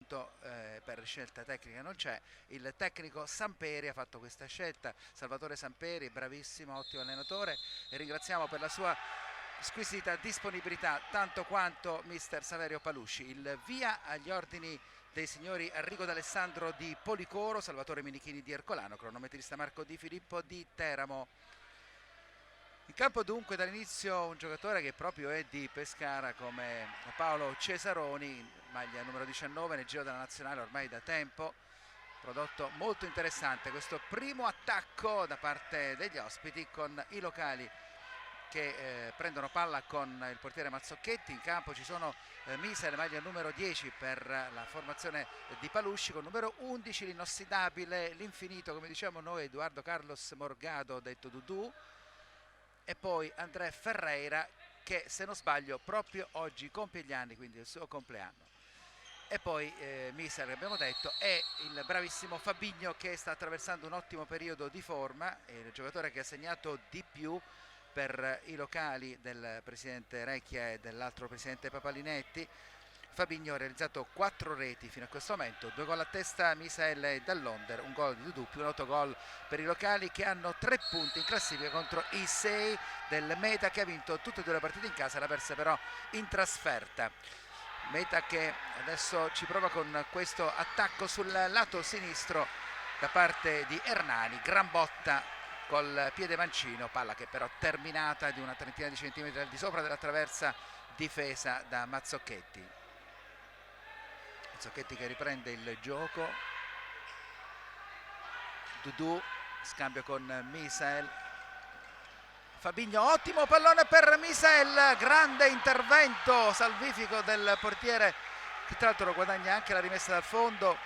punto per scelta tecnica non c'è. Il tecnico Samperi ha fatto questa scelta, Salvatore Samperi, bravissimo, ottimo allenatore, e ringraziamo per la sua squisita disponibilità tanto quanto mister Saverio Palusci. Il via agli ordini dei signori Arrigo D'Alessandro di Policoro, Salvatore Minichini di Ercolano, cronometrista Marco Di Filippo di Teramo. In campo dunque dall'inizio un giocatore che proprio è di Pescara come Paolo Cesaroni, maglia numero 19 nel giro della nazionale ormai da tempo. Prodotto molto interessante questo primo attacco da parte degli ospiti, con i locali che prendono palla con il portiere Mazzocchetti. In campo ci sono Misa, maglia numero 10 per la formazione di Palusci, con numero 11 l'inossidabile, l'infinito, come diciamo noi, Eduardo Carlos Morgado, detto Dudu, e poi André Ferreira, che se non sbaglio proprio oggi compie gli anni, quindi il suo compleanno. E poi Misa, che abbiamo detto, e il bravissimo Fabinho, che sta attraversando un ottimo periodo di forma, è il giocatore che ha segnato di più per i locali del presidente Recchia e dell'altro presidente Papalinetti. Fabinho ha realizzato 4 reti fino a questo momento, 2 gol a testa Misael e Dall'Onder, un gol di Dudu più un autogol per i locali, che hanno 3 punti in classifica contro i 6 del Meta, che ha vinto tutte e 2 le partite in casa, l'ha persa però in trasferta. Meta che adesso ci prova con questo attacco sul lato sinistro da parte di Hernani, gran botta col piede mancino, palla che però terminata di una trentina di centimetri al di sopra della traversa, difesa da Mazzocchetti. Mazzocchetti che riprende il gioco, Dudu, scambio con Misael, Fabinho, ottimo pallone per Misael, grande intervento salvifico del portiere, che tra l'altro guadagna anche la rimessa dal fondo.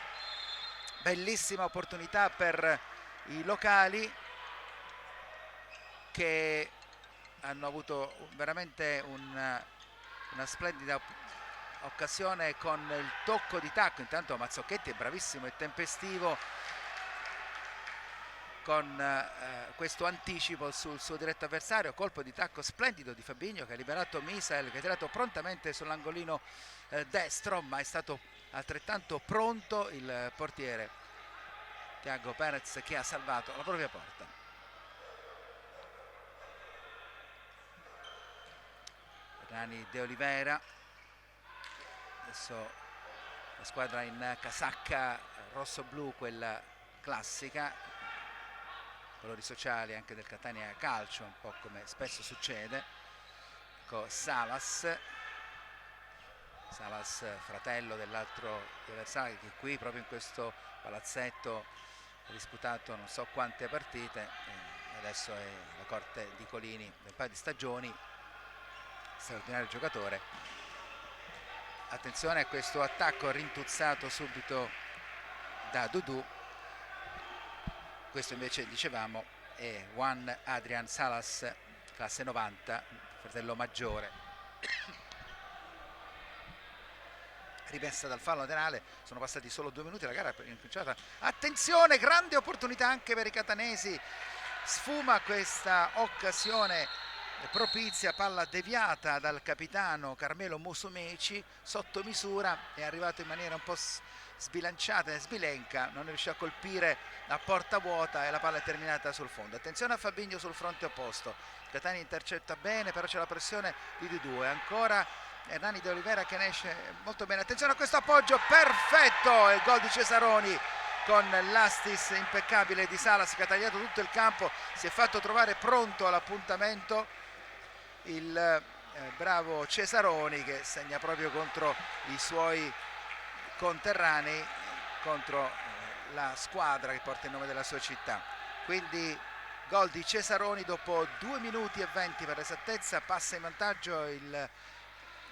Bellissima opportunità per i locali, che hanno avuto veramente una splendida occasione con il tocco di tacco. Intanto Mazzocchetti è bravissimo e tempestivo con questo anticipo sul suo diretto avversario, colpo di tacco splendido di Fabinho, che ha liberato Misael, che ha tirato prontamente sull'angolino destro, ma è stato altrettanto pronto il portiere Tiago Perez, che ha salvato la propria porta. Hernani De Oliveira, adesso la squadra in casacca rosso-blu, quella classica, colori sociali anche del Catania Calcio, un po' come spesso succede. Ecco Salas, fratello dell'altro avversario, che qui proprio in questo palazzetto ha disputato non so quante partite, e adesso è alla corte di Colini da un paio di stagioni, straordinario giocatore. Attenzione a questo attacco rintuzzato subito da Dudu. Questo invece, dicevamo, è Juan Adrian Salas, classe 90, fratello maggiore. Rimessa dal fallo laterale, sono passati solo 2 minuti, la gara è incominciata. Attenzione, grande opportunità anche per i catanesi, sfuma questa occasione propizia, palla deviata dal capitano Carmelo Musumeci sotto misura, è arrivato in maniera un po' sbilanciata e sbilenca, non riuscì a colpire a porta vuota e la palla è terminata sul fondo. Attenzione a Fabinho sul fronte opposto, Catania intercetta bene, però c'è la pressione di Dudu, e ancora Hernani De Oliveira che ne esce molto bene. Attenzione a questo appoggio perfetto, e il gol di Cesaroni con l'astis impeccabile di Salas, che ha tagliato tutto il campo, si è fatto trovare pronto all'appuntamento il bravo Cesaroni, che segna proprio contro i suoi conterranei, contro la squadra che porta il nome della sua città. Quindi gol di Cesaroni dopo 2 minuti e 20 per l'esattezza, passa in vantaggio il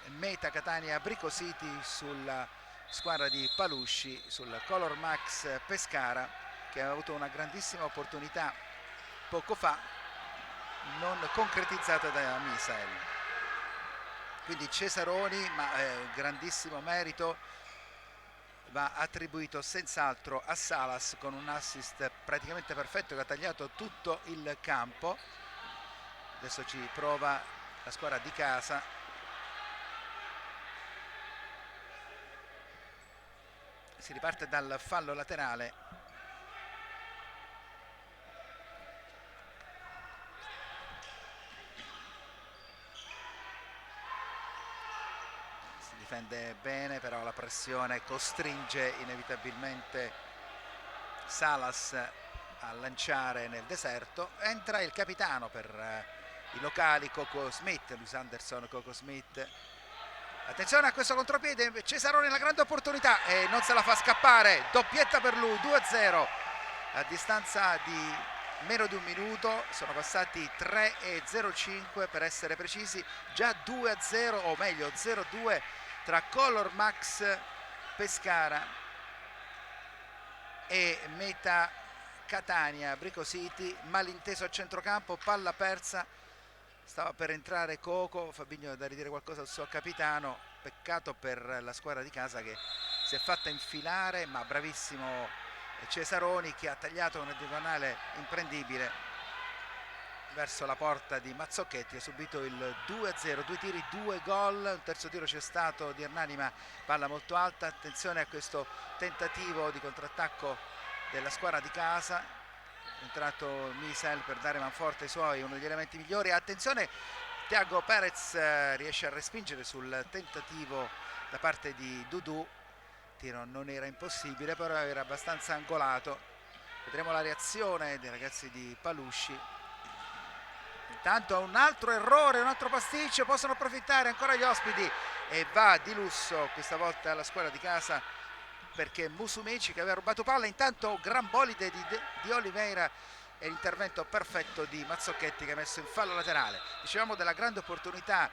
Meta Catania Brico City sulla squadra di Palusci, sul Color Max Pescara, che ha avuto una grandissima opportunità poco fa, non concretizzata da Misael. Quindi Cesaroni, ma grandissimo merito va attribuito senz'altro a Salas, con un assist praticamente perfetto che ha tagliato tutto il campo. Adesso ci prova la squadra di casa, Si riparte dal fallo laterale. Si difende bene, però la pressione costringe inevitabilmente Salas a lanciare nel deserto. Entra il capitano per i locali, Coco Smith, Luis Anderson, Coco Smith. Attenzione a questo contropiede, Cesaroni la grande opportunità e non se la fa scappare, doppietta per lui, 2-0 a distanza di meno di un minuto, sono passati 3:05 per essere precisi, già 2-0 o meglio 0-2 tra Color Max Pescara e Meta Catania Brico City. Malinteso a centrocampo, palla persa, stava per entrare Coco, Fabinho da ridire qualcosa al suo capitano, peccato per la squadra di casa che si è fatta infilare, ma bravissimo Cesaroni che ha tagliato una diagonale imprendibile verso la porta di Mazzocchetti, ha subito il 2-0, 2 tiri, 2 gol, un terzo tiro c'è stato di Hernani ma palla molto alta. Attenzione a questo tentativo di contrattacco della squadra di casa, è entrato Misael per dare manforte ai suoi, uno degli elementi migliori. Attenzione, Thiago Perez riesce a respingere sul tentativo da parte di Dudu, il tiro non era impossibile però era abbastanza angolato. Vedremo la reazione dei ragazzi di Palusci. Intanto un altro errore, un altro pasticcio, possono approfittare ancora gli ospiti e va di lusso questa volta la squadra di casa, perché Musumeci che aveva rubato palla, intanto gran bolide di Oliveira e l'intervento perfetto di Mazzocchetti che ha messo in fallo laterale. Dicevamo della grande opportunità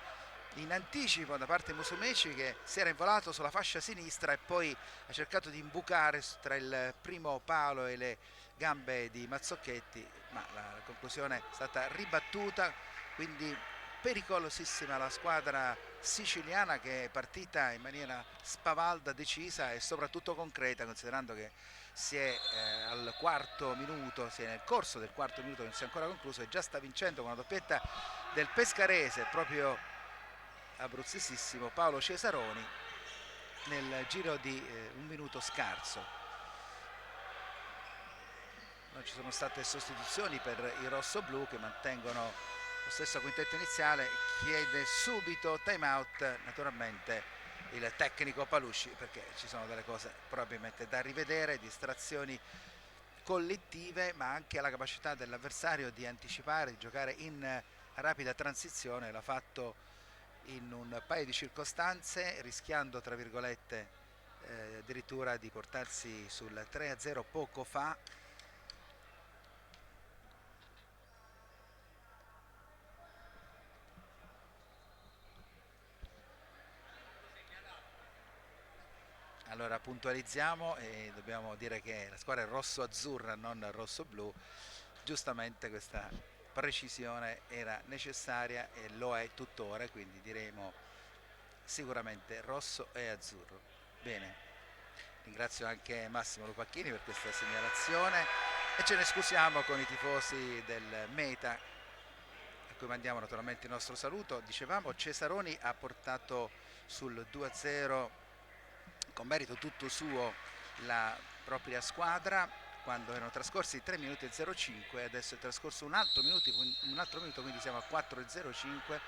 in anticipo da parte di Musumeci che si era involato sulla fascia sinistra e poi ha cercato di imbucare tra il primo palo e le gambe di Mazzocchetti, ma la conclusione è stata ribattuta, quindi pericolosissima la squadra siciliana che è partita in maniera spavalda, decisa e soprattutto concreta, considerando che si è al quarto minuto, si è nel corso del quarto minuto che non si è ancora concluso e già sta vincendo con una doppietta del pescarese proprio abruzzesissimo Paolo Cesaroni nel giro di un minuto scarso. Non ci sono state sostituzioni per i rossoblù che mantengono lo stesso quintetto iniziale. Chiede subito time out naturalmente il tecnico Palusci, perché ci sono delle cose probabilmente da rivedere, distrazioni collettive, ma anche la capacità dell'avversario di anticipare, di giocare in rapida transizione. L'ha fatto in un paio di circostanze, rischiando tra virgolette addirittura di portarsi sul 3-0 poco fa. Allora puntualizziamo e dobbiamo dire che la squadra è rosso-azzurra, non rosso-blu. Giustamente questa precisione era necessaria e lo è tuttora, quindi diremo sicuramente rosso e azzurro. Bene, ringrazio anche Massimo Lupacchini per questa segnalazione e ce ne scusiamo con i tifosi del Meta, a cui mandiamo naturalmente il nostro saluto. Dicevamo, Cesaroni ha portato sul 2-0 con merito tutto suo la propria squadra quando erano trascorsi 3 minuti e 05, adesso è trascorso un altro minuto, quindi siamo a 4:05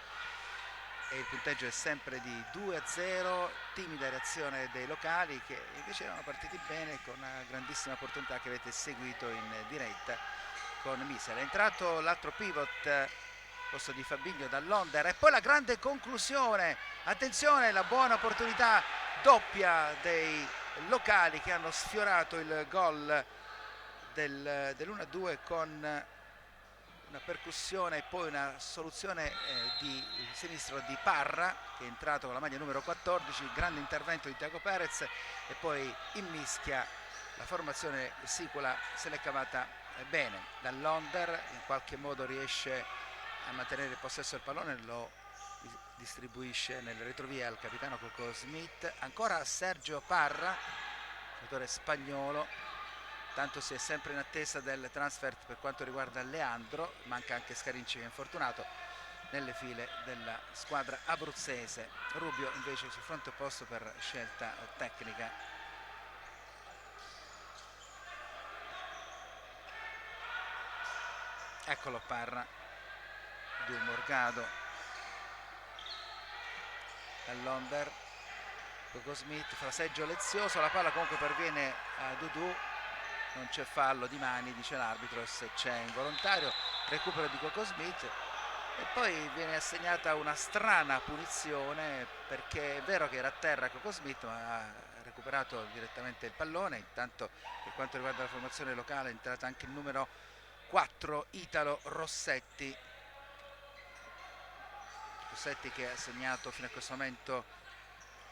e il punteggio è sempre di 2-0. Timida reazione dei locali che invece erano partiti bene con una grandissima opportunità che avete seguito in diretta con Misael. È entrato l'altro pivot posto di Fabinho dall'Onder e poi la grande conclusione, attenzione, la buona opportunità doppia dei locali che hanno sfiorato il gol dell'1-2 con una percussione e poi una soluzione di sinistro di Parra, che è entrato con la maglia numero 14, grande intervento di Thiago Perez e poi in mischia la formazione sicola se l'è cavata bene. Dall'Onder in qualche modo riesce a mantenere il possesso del pallone, lo distribuisce nel retrovia al capitano Coco Smith, ancora Sergio Parra, giocatore spagnolo. Tanto si è sempre in attesa del transfer per quanto riguarda Leandro, manca anche Scarinci che è infortunato nelle file della squadra abruzzese. Rubio invece sul fronte opposto per scelta tecnica. Eccolo Parra, Du Morgado all'Onder, Coco Smith, fraseggio lezioso, la palla comunque perviene a Dudu, non c'è fallo di mani, dice l'arbitro, se c'è involontario, recupero di Coco Smith. E poi viene assegnata una strana punizione, perché è vero che era a terra Coco Smith, ma ha recuperato direttamente il pallone. Intanto, per quanto riguarda la formazione locale, è entrata anche il numero 4 Italo Rossetti che ha segnato fino a questo momento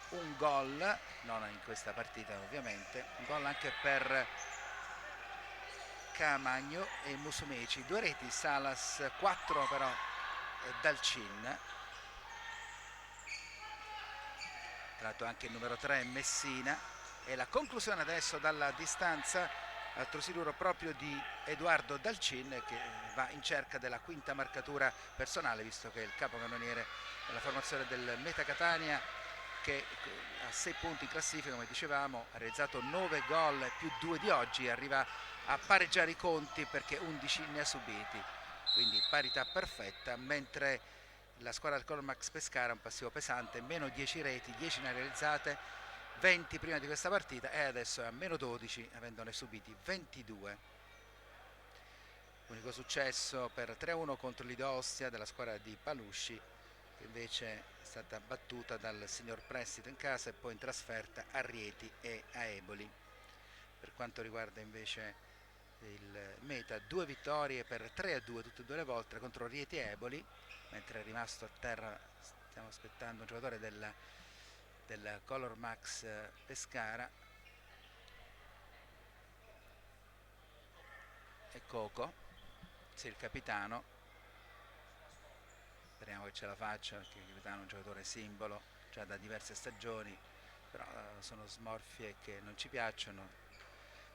un gol, non in questa partita ovviamente, un gol anche per Camagno e Musumeci, 2 reti, Salas 4 però Dalcin, tratto anche il numero 3 Messina. E la conclusione adesso dalla distanza, altro siluro proprio di Edoardo Dalcin, che va in cerca della quinta marcatura personale, visto che è il capocannoniere della formazione del Meta Catania, che ha 6 punti in classifica, come dicevamo, ha realizzato 9 gol più 2 di oggi, arriva a pareggiare i conti perché 11 ne ha subiti, quindi parità perfetta, mentre la squadra del Color Max Pescara ha un passivo pesante, meno 10 reti, 10 ne ha realizzate, 20 prima di questa partita, e adesso è a meno 12 avendone subiti 22. Unico successo per 3-1 contro l'Lido Ostia della squadra di Palusci, che invece è stata battuta dal signor Prestito in casa e poi in trasferta a Rieti e a Eboli. Per quanto riguarda invece il Meta, 2 vittorie per 3-2 tutte e due le volte contro Rieti e Eboli, mentre è rimasto a terra, stiamo aspettando un giocatore del Color Max Pescara, e Coco, sì, il capitano, speriamo che ce la faccia, perché il capitano è un giocatore simbolo già da diverse stagioni, però sono smorfie che non ci piacciono,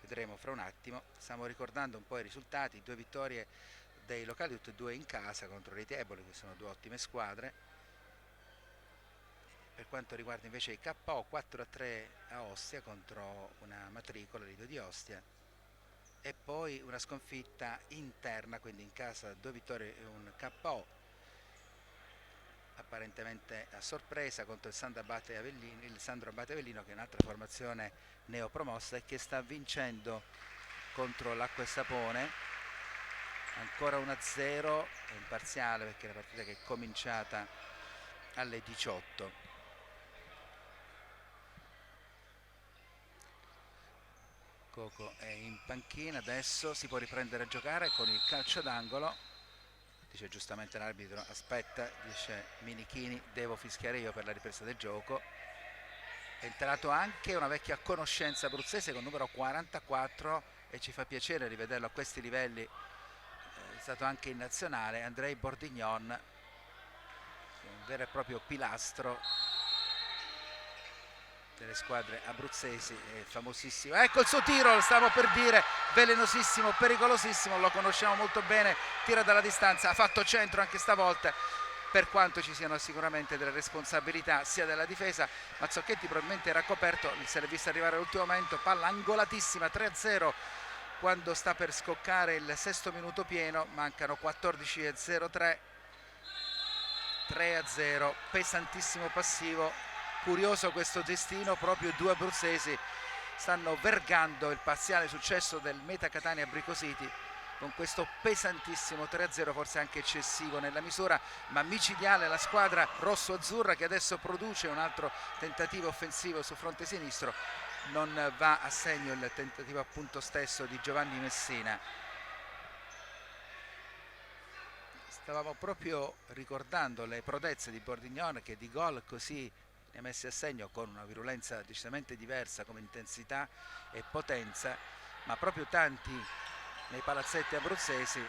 vedremo fra un attimo. Stiamo ricordando un po' i risultati, 2 vittorie dei locali, tutte e due in casa contro Rieti e Eboli, che sono 2 ottime squadre. Per quanto riguarda invece i KO, 4-3 a Ostia contro una matricola, Lido di Ostia, e poi una sconfitta interna, quindi in casa 2 vittorie e un KO, apparentemente a sorpresa, contro il Sandro Abate Avellino, che è un'altra formazione neopromossa e che sta vincendo contro l'Acqua e Sapone, ancora 1-0 in parziale, perché è la partita che è cominciata alle 18. Coco è in panchina, adesso si può riprendere a giocare con il calcio d'angolo, dice giustamente l'arbitro, aspetta, dice Minichini, devo fischiare io per la ripresa del gioco. È entrato anche una vecchia conoscenza abruzzese con numero 44 e ci fa piacere rivederlo a questi livelli, è stato anche in nazionale, Andrei Bordignon, un vero e proprio pilastro delle squadre abruzzesi, è famosissimo. Ecco il suo tiro, lo stavo per dire, velenosissimo, pericolosissimo, lo conosciamo molto bene, tira dalla distanza, ha fatto centro anche stavolta, per quanto ci siano sicuramente delle responsabilità sia della difesa. Mazzocchetti probabilmente era coperto, se l'è vista arrivare all'ultimo momento, palla angolatissima, 3-0 quando sta per scoccare il 6° minuto pieno, mancano 14,03, 3-0, pesantissimo passivo. Curioso questo destino, proprio 2 abruzzesi stanno vergando il parziale successo del Meta Catania Bricositi con questo pesantissimo 3-0, forse anche eccessivo nella misura, ma micidiale la squadra rosso-azzurra, che adesso produce un altro tentativo offensivo sul fronte sinistro. Non va a segno il tentativo appunto stesso di Giovanni Messina. Stavamo proprio ricordando le prodezze di Bordignon, che di gol così ne ha messi a segno, con una virulenza decisamente diversa come intensità e potenza, ma proprio tanti nei palazzetti abruzzesi.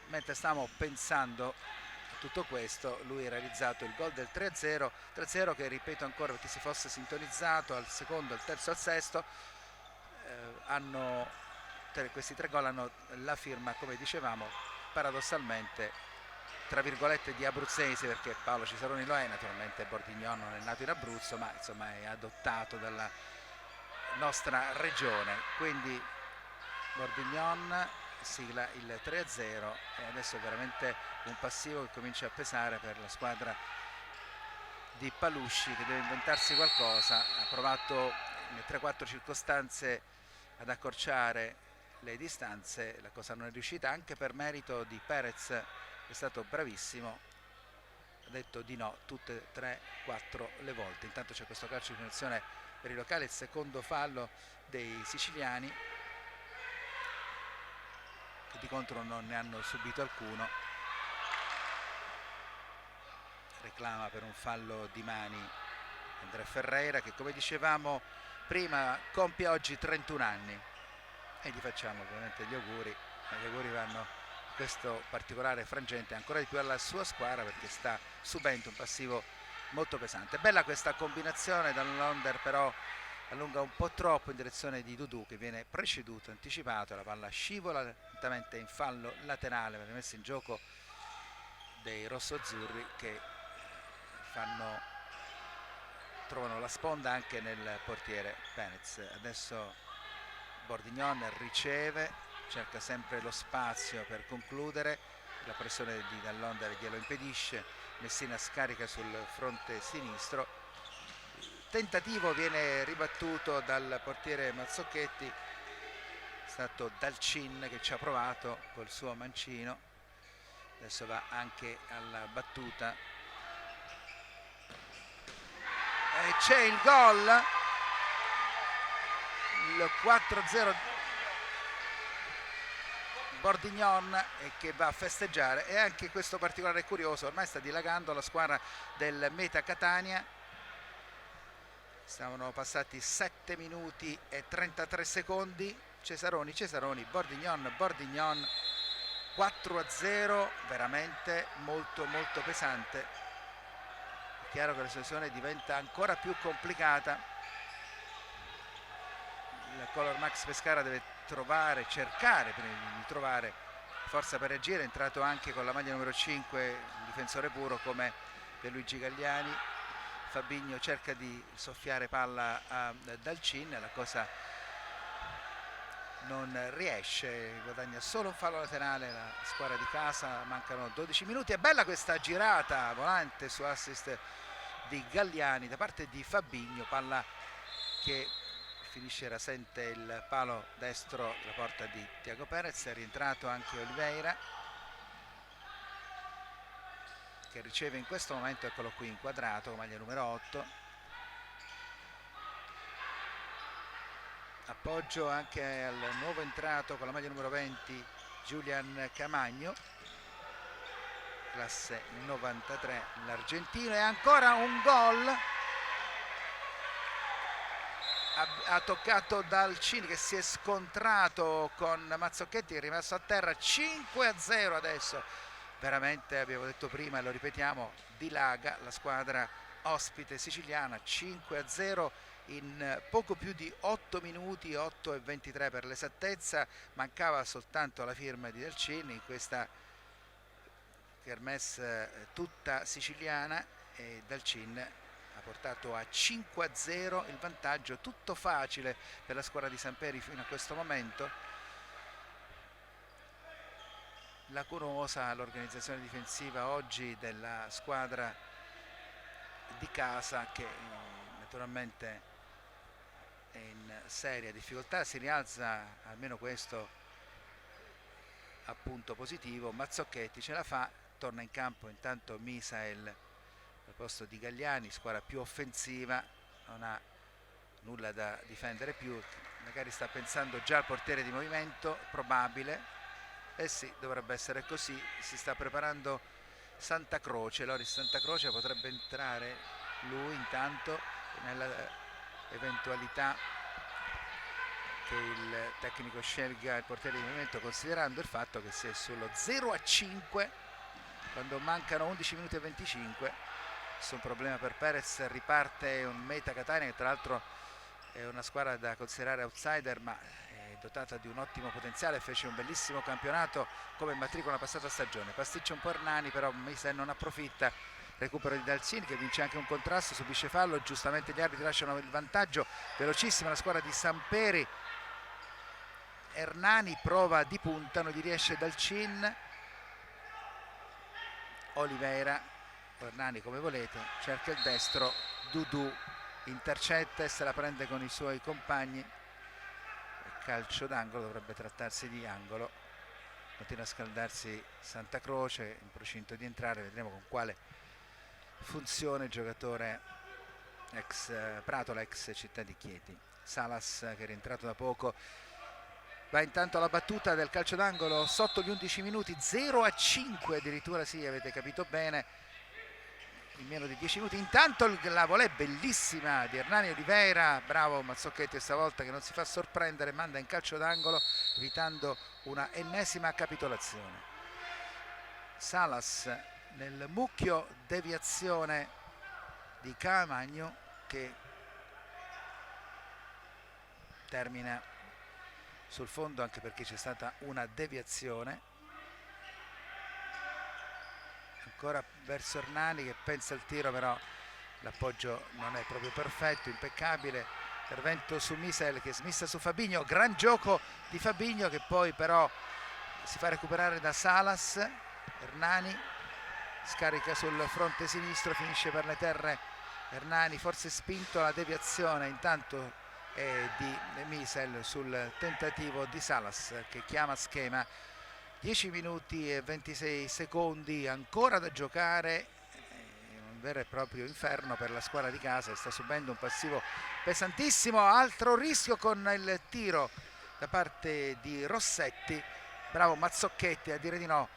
Mentre stavamo pensando a tutto questo, lui ha realizzato il gol del 3-0, che ripeto ancora per chi si fosse sintonizzato, al secondo, al terzo, al sesto, questi 3 gol hanno la firma, come dicevamo, paradossalmente tra virgolette di abruzzesi, perché Paolo Cesaroni lo è, naturalmente Bordignon non è nato in Abruzzo, ma insomma è adottato dalla nostra regione. Quindi Bordignon sigla il 3-0 e adesso è veramente un passivo che comincia a pesare per la squadra di Palusci, che deve inventarsi qualcosa. Ha provato in 3-4 circostanze ad accorciare le distanze, la cosa non è riuscita, anche per merito di Perez, che è stato bravissimo, ha detto di no tutte 3-4 le volte. Intanto c'è questo calcio di punizione per i locali, il secondo fallo dei siciliani, che di contro non ne hanno subito alcuno. Reclama per un fallo di mani Andrea Ferreira, che come dicevamo prima compie oggi 31 anni e gli facciamo ovviamente gli auguri, ma gli auguri vanno in questo particolare frangente ancora di più alla sua squadra, perché sta subendo un passivo molto pesante. Bella questa combinazione dall'Onder, però allunga un po' troppo in direzione di Dudu, che viene preceduto, anticipato, la palla scivola lentamente in fallo laterale per la messa in gioco dei rossoazzurri, che trovano la sponda anche nel portiere Penez. Adesso Bordignon riceve, cerca sempre lo spazio per concludere, la pressione di Dall'Onder glielo impedisce, Messina scarica sul fronte sinistro, il tentativo viene ribattuto dal portiere Mazzocchetti, è stato Dalcin che ci ha provato col suo mancino. Adesso va anche alla battuta e c'è il gol, il 4-0 Bordignon, che va a festeggiare. E anche questo particolare è curioso, ormai sta dilagando la squadra del Meta Catania, stavano passati 7 minuti e 33 secondi, Cesaroni, Bordignon, 4-0, veramente molto molto pesante. È chiaro che la situazione diventa ancora più complicata, il Color Max Pescara deve cercare prima di trovare forza per reagire. È entrato anche con la maglia numero 5 un difensore puro come Pierluigi Galliani. Fabinho cerca di soffiare palla a Dalcin, la cosa non riesce, guadagna solo un fallo laterale la squadra di casa, mancano 12 minuti. È bella questa girata volante su assist di Galliani da parte di Fabinho, palla che finisce rasente il palo destro della porta di Tiago Perez. È rientrato anche Oliveira, che riceve in questo momento, eccolo qui inquadrato, maglia numero 8. Appoggio anche al nuovo entrato con la maglia numero 20 Julian Camagno, classe 93, l'argentino. E ancora un gol, ha toccato Dalcin, che si è scontrato con Mazzocchetti, è rimasto a terra. 5-0 adesso, veramente abbiamo detto prima e lo ripetiamo, dilaga la squadra ospite siciliana. 5-0 in poco più di 8 minuti, 8:23 per l'esattezza. Mancava soltanto la firma di Dalcin in questa kermesse tutta siciliana, e Dalcin ha portato a 5-0 il vantaggio. Tutto facile per la squadra di Samperi fino a questo momento, lacunosa l'organizzazione difensiva oggi della squadra di casa, che naturalmente è in seria difficoltà. Si rialza, almeno questo appunto positivo, Mazzocchetti ce la fa, torna in campo intanto Misael al posto di Galliani, squadra più offensiva, non ha nulla da difendere più, magari sta pensando già al portiere di movimento, probabile. Eh sì, dovrebbe essere così. Si sta preparando Santa Croce, Loris Santa Croce, potrebbe entrare lui intanto, nella eventualità che il tecnico scelga il portiere di movimento, considerando il fatto che si è sullo 0-5 quando mancano 11 minuti e 25. Questo è un problema per Perez. Riparte un Meta Catania che tra l'altro è una squadra da considerare outsider, ma è dotata di un ottimo potenziale, fece un bellissimo campionato come matricola la passata stagione. Pasticcia un po' Hernani, però Misa non approfitta. Recupero di Dalcin, che vince anche un contrasto, subisce fallo, giustamente gli arbitri lasciano il vantaggio. Velocissima la squadra di Samperi Hernani prova di punta, non gli riesce dal chin. Oliveira, Hernani come volete, cerca il destro, Dudu intercetta e se la prende con i suoi compagni. Calcio d'angolo, dovrebbe trattarsi di angolo. Continua a scaldarsi Santa Croce, in procinto di entrare, vedremo con quale funzione il giocatore ex Pratola, ex Città di Chieti. Salas, che è rientrato da poco, va intanto alla battuta del calcio d'angolo sotto gli 11 minuti, 0-5 addirittura, sì, avete capito bene, in meno di 10 minuti. Intanto la volée bellissima di Hernani Oliveira, bravo Mazzocchetti stavolta che non si fa sorprendere, manda in calcio d'angolo evitando una ennesima capitolazione. Salas nel mucchio, deviazione di Caamagno che termina sul fondo, anche perché c'è stata una deviazione. Ancora verso Hernani che pensa al tiro, però l'appoggio non è proprio perfetto, impeccabile. Intervento su Misael che smissa su Fabinho, gran gioco di Fabinho che poi però si fa recuperare da Salas. Hernani scarica sul fronte sinistro, finisce per le terre Hernani, forse spinto alla deviazione intanto di Misael sul tentativo di Salas che chiama schema. 10 minuti e 26 secondi ancora da giocare, un vero e proprio inferno per la squadra di casa che sta subendo un passivo pesantissimo. Altro rischio con il tiro da parte di Rossetti, bravo Mazzocchetti a dire di no.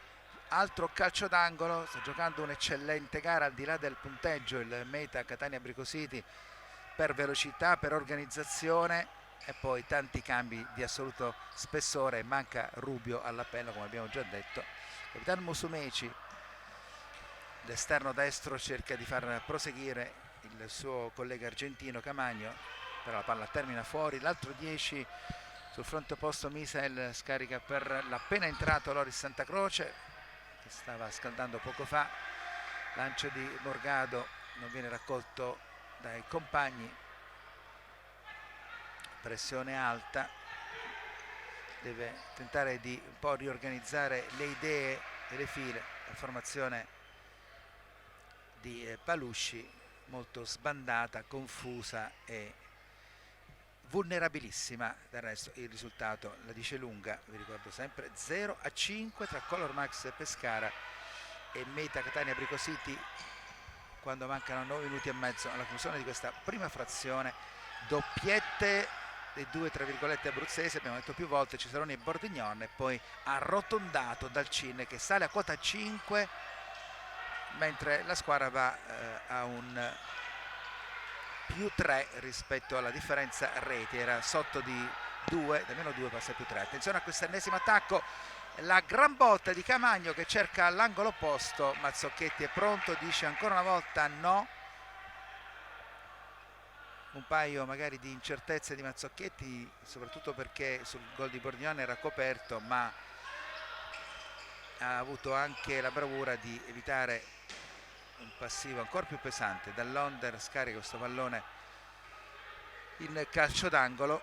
Altro calcio d'angolo, sta giocando un'eccellente gara al di là del punteggio il meta Catania Bricositi per velocità, per organizzazione e poi tanti cambi di assoluto spessore. Manca Rubio all'appello, come abbiamo già detto. Capitano Musumeci, l'esterno destro, cerca di far proseguire il suo collega argentino Caamagno, però la palla termina fuori. L'altro 10 sul fronte opposto, Misael scarica per l'appena entrato Loris Santa Croce che stava scaldando poco fa. Lancio di Morgado non viene raccolto dai compagni, pressione alta, deve tentare di un po' riorganizzare le idee e le file. La formazione di Palusci molto sbandata, confusa e vulnerabilissima. Del resto il risultato la dice lunga, vi ricordo sempre 0-5 tra Color Max Pescara e Meta Catania Bricositi quando mancano 9 minuti e mezzo alla conclusione di questa prima frazione. Doppiette dei due tra virgolette abruzzesi, abbiamo detto più volte, Cesaroni e Bordignon, e poi arrotondato dal Cin che sale a quota 5 mentre la squadra va a un +3 rispetto alla differenza reti, era sotto di 2, da -2 passa a +3. Attenzione a questo ennesimo attacco, la gran botta di Caamagno che cerca l'angolo opposto. Mazzocchetti è pronto, dice ancora una volta no. Un paio magari di incertezze di Mazzocchetti, soprattutto perché sul gol di Bordignon era coperto, ma ha avuto anche la bravura di evitare un passivo ancora più pesante. Dall'Onder scarica questo pallone in calcio d'angolo.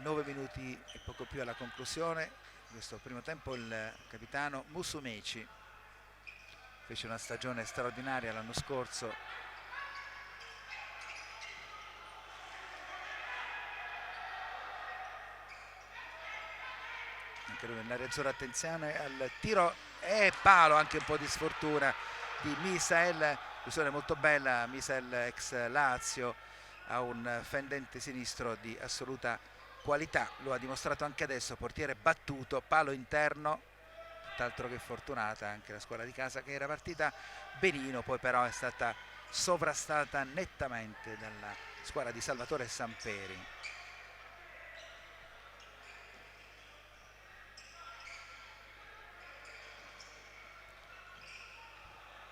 9 minuti e poco più alla conclusione di questo primo tempo. Il capitano Musumeci fece una stagione straordinaria l'anno scorso, anche lui nell'area azzurra. Attenzione al tiro e palo, anche un po' di sfortuna di Misael, illusione molto bella. Misael ex Lazio ha un fendente sinistro di assoluta qualità, lo ha dimostrato anche adesso, portiere battuto, palo interno, tutt'altro che fortunata anche la squadra di casa che era partita benino, poi però è stata sovrastata nettamente dalla squadra di Salvatore Samperi.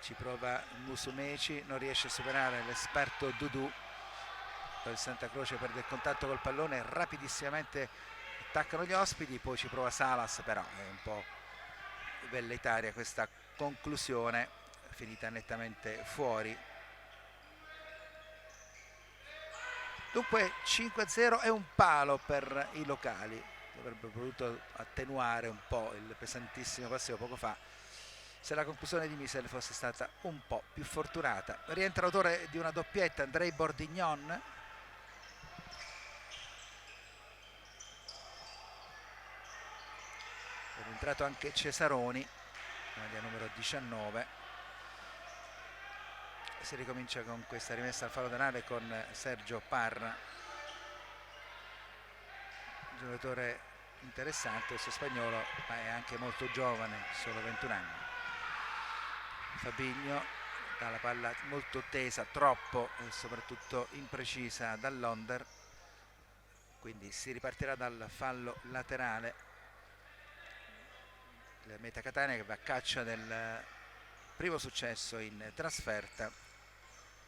Ci prova Musumeci, non riesce a superare l'esperto Dudu. Poi il Santa Croce perde il contatto col pallone, rapidissimamente attaccano gli ospiti, poi ci prova Salas, però è un po' velleitaria questa conclusione, finita nettamente fuori. Dunque 5-0 è un palo per i locali. avrebbe potuto attenuare un po' il pesantissimo passivo poco fa se la conclusione di Misel fosse stata un po' più fortunata. Rientra l'autore di una doppietta, Andrei Bordignon. È entrato anche Cesaroni, maglia numero 19. Si ricomincia con questa rimessa al fallo denale con Sergio Parra, giocatore interessante, questo spagnolo, ma è anche molto giovane, solo 21 anni. Fabinho dà la palla molto tesa, troppo e soprattutto imprecisa dall'Onder, quindi si ripartirà dal fallo laterale. Il Meta Catania che va a caccia del primo successo in trasferta,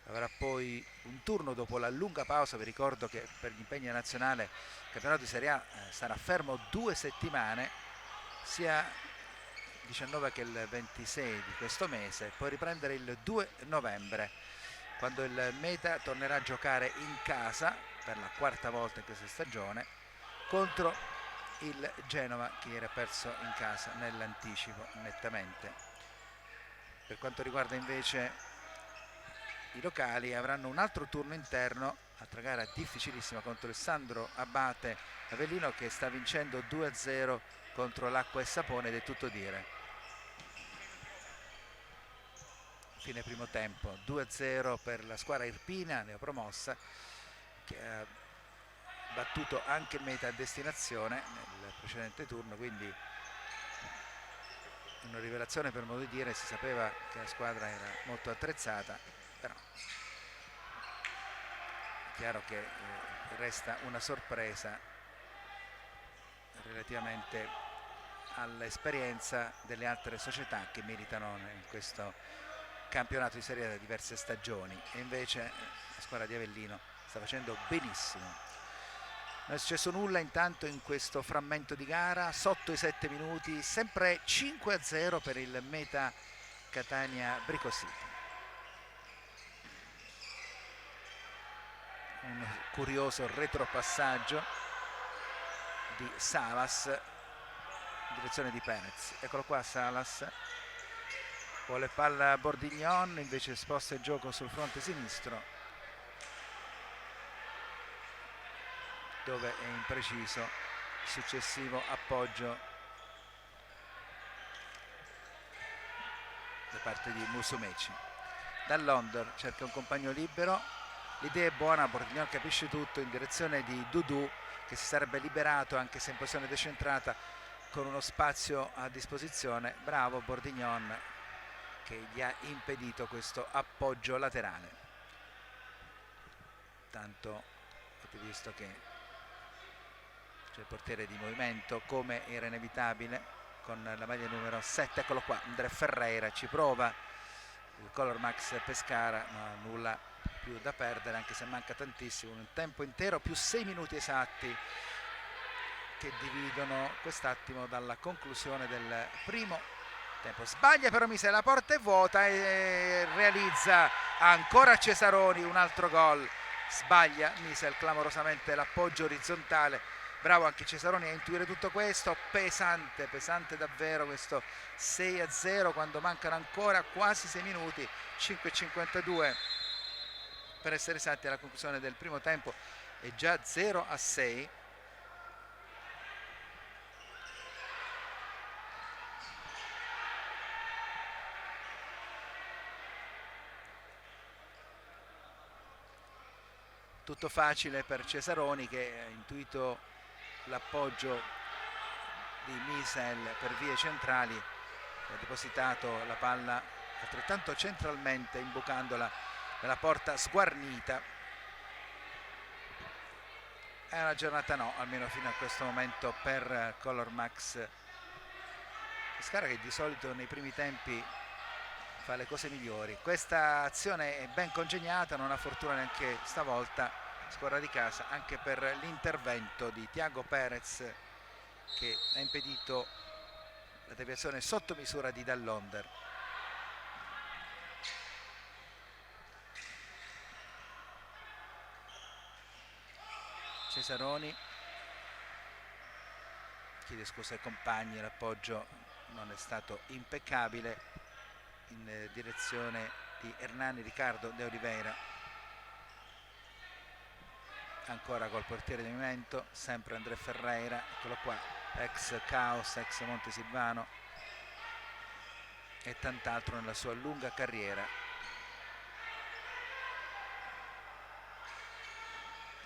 avrà poi un turno dopo la lunga pausa. Vi ricordo che per l'impegno nazionale il campionato di Serie A sarà fermo 2 settimane, sia 19 che il 26 di questo mese, poi riprendere il 2 novembre quando il Meta tornerà a giocare in casa per la quarta volta in questa stagione contro il Genova, che ieri ha perso in casa nell'anticipo nettamente. Per quanto riguarda invece i locali, avranno un altro turno interno, altra gara difficilissima contro il Sandro Abate Avellino, che sta vincendo 2-0 contro l'Acqua e Sapone, ed è tutto dire. Fine primo tempo, 2-0 per la squadra irpina neopromossa, che ha battuto anche il Meta a destinazione nel precedente turno, quindi una rivelazione per modo di dire. Si sapeva che la squadra era molto attrezzata, però è chiaro che resta una sorpresa relativamente all'esperienza delle altre società che militano in questo campionato di Serie A da diverse stagioni, e invece la squadra di Avellino sta facendo benissimo. Non è successo nulla intanto in questo frammento di gara, sotto i 7 minuti, sempre 5-0 per il Meta Catania Bricositi. Un curioso retropassaggio di Salas in direzione di Perez. Eccolo qua Salas, vuole palla Bordignon, invece sposta il gioco sul fronte sinistro, dove è impreciso il successivo appoggio da parte di Musumeci. Dall'Onder cerca un compagno libero, l'idea è buona, Bordignon capisce tutto, in direzione di Dudu, che si sarebbe liberato anche se in posizione decentrata con uno spazio a disposizione. Bravo Bordignon, che gli ha impedito questo appoggio laterale. Tanto avete visto che c'è il portiere di movimento, come era inevitabile, con la maglia numero 7. Eccolo qua, Andrea Ferreira, ci prova il Color Max Pescara, ma nulla più da perdere, anche se manca tantissimo, un tempo intero più 6 minuti esatti che dividono quest'attimo dalla conclusione del primo tempo. Sbaglia però Misel, la porta è vuota e realizza ancora Cesaroni un altro gol. Sbaglia Misel clamorosamente l'appoggio orizzontale. Bravo anche Cesaroni a intuire tutto questo. Pesante, pesante davvero questo 6-0 quando mancano ancora quasi 6 minuti, 5:52 per essere esatti alla conclusione del primo tempo, è già 0-6. Tutto facile per Cesaroni, che ha intuito l'appoggio di Misel per vie centrali, ha depositato la palla altrettanto centralmente, imbucandola nella porta sguarnita. È una giornata no, almeno fino a questo momento, per Color Max Pescara, che di solito nei primi tempi fa le cose migliori. Questa azione è ben congegnata, non ha fortuna neanche stavolta squadra di casa, anche per l'intervento di Thiago Perez, che ha impedito la deviazione sotto misura di Dall'Onder. Cesaroni chiede scusa ai compagni, l'appoggio non è stato impeccabile in direzione di Hernani Ricardo de Oliveira. Ancora col portiere di movimento, sempre André Ferreira, eccolo qua, ex Caos, ex Montesilvano e tant'altro nella sua lunga carriera.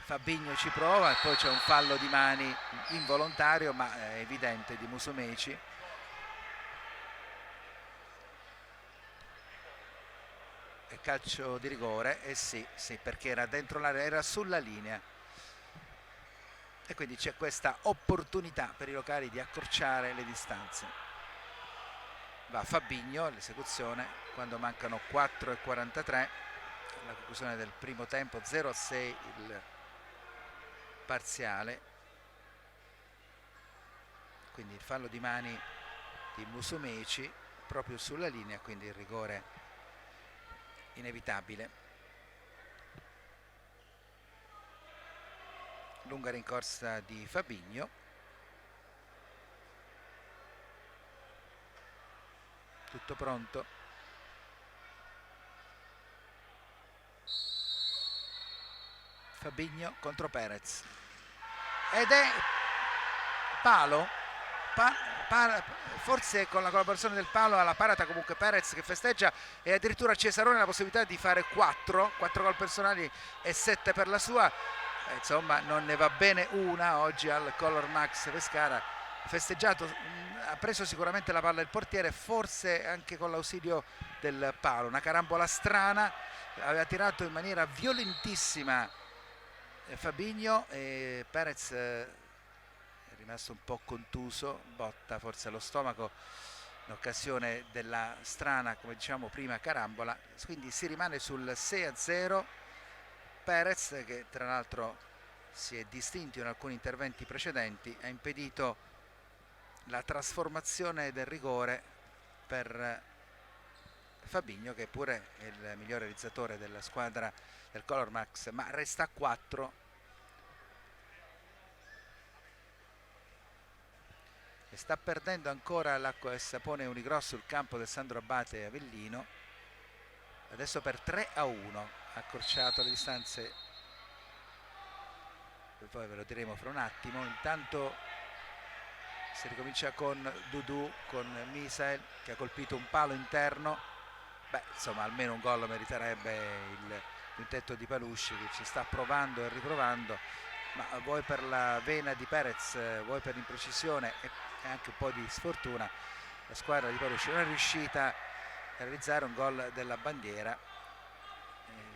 Fabinho ci prova e poi c'è un fallo di mani involontario ma evidente di Musumeci. E calcio di rigore, sì, perché era dentro l'area, era sulla linea. E quindi c'è questa opportunità per i locali di accorciare le distanze. Va Fabinho all'esecuzione quando mancano 4:43, la conclusione del primo tempo, 0-6 il parziale. Quindi il fallo di mani di Musumeci proprio sulla linea, quindi il rigore inevitabile. Lunga rincorsa di Fabinho, tutto pronto. Fabinho contro Perez ed è palo, forse con la collaborazione del palo alla parata comunque Perez che festeggia, e addirittura Cesarone ha la possibilità di fare 4 gol personali e 7 per la sua. Insomma non ne va bene una oggi al Color Max Pescara. Festeggiato, ha preso sicuramente la palla il portiere, forse anche con l'ausilio del palo, una carambola strana, aveva tirato in maniera violentissima Fabinho e Perez è rimasto un po' contuso, botta forse allo stomaco in occasione della strana, come diciamo prima, carambola. Quindi si rimane sul 6-0. Perez, che tra l'altro si è distinto in alcuni interventi precedenti, ha impedito la trasformazione del rigore per Fabinho, che pure è il miglior realizzatore della squadra del Color Max, ma resta a 4. E sta perdendo ancora l'acqua e sapone Unigross sul campo del Sandro Abate Avellino, adesso per 3-1, ha accorciato le distanze, poi ve lo diremo fra un attimo. Intanto si ricomincia con Dudu, con Misael che ha colpito un palo interno. Beh, insomma, almeno un gol meriterebbe il quintetto di Palusci, che ci sta provando e riprovando, ma vuoi per la vena di Perez, vuoi per l'imprecisione e anche un po' di sfortuna, la squadra di Palusci non è riuscita a realizzare un gol della bandiera.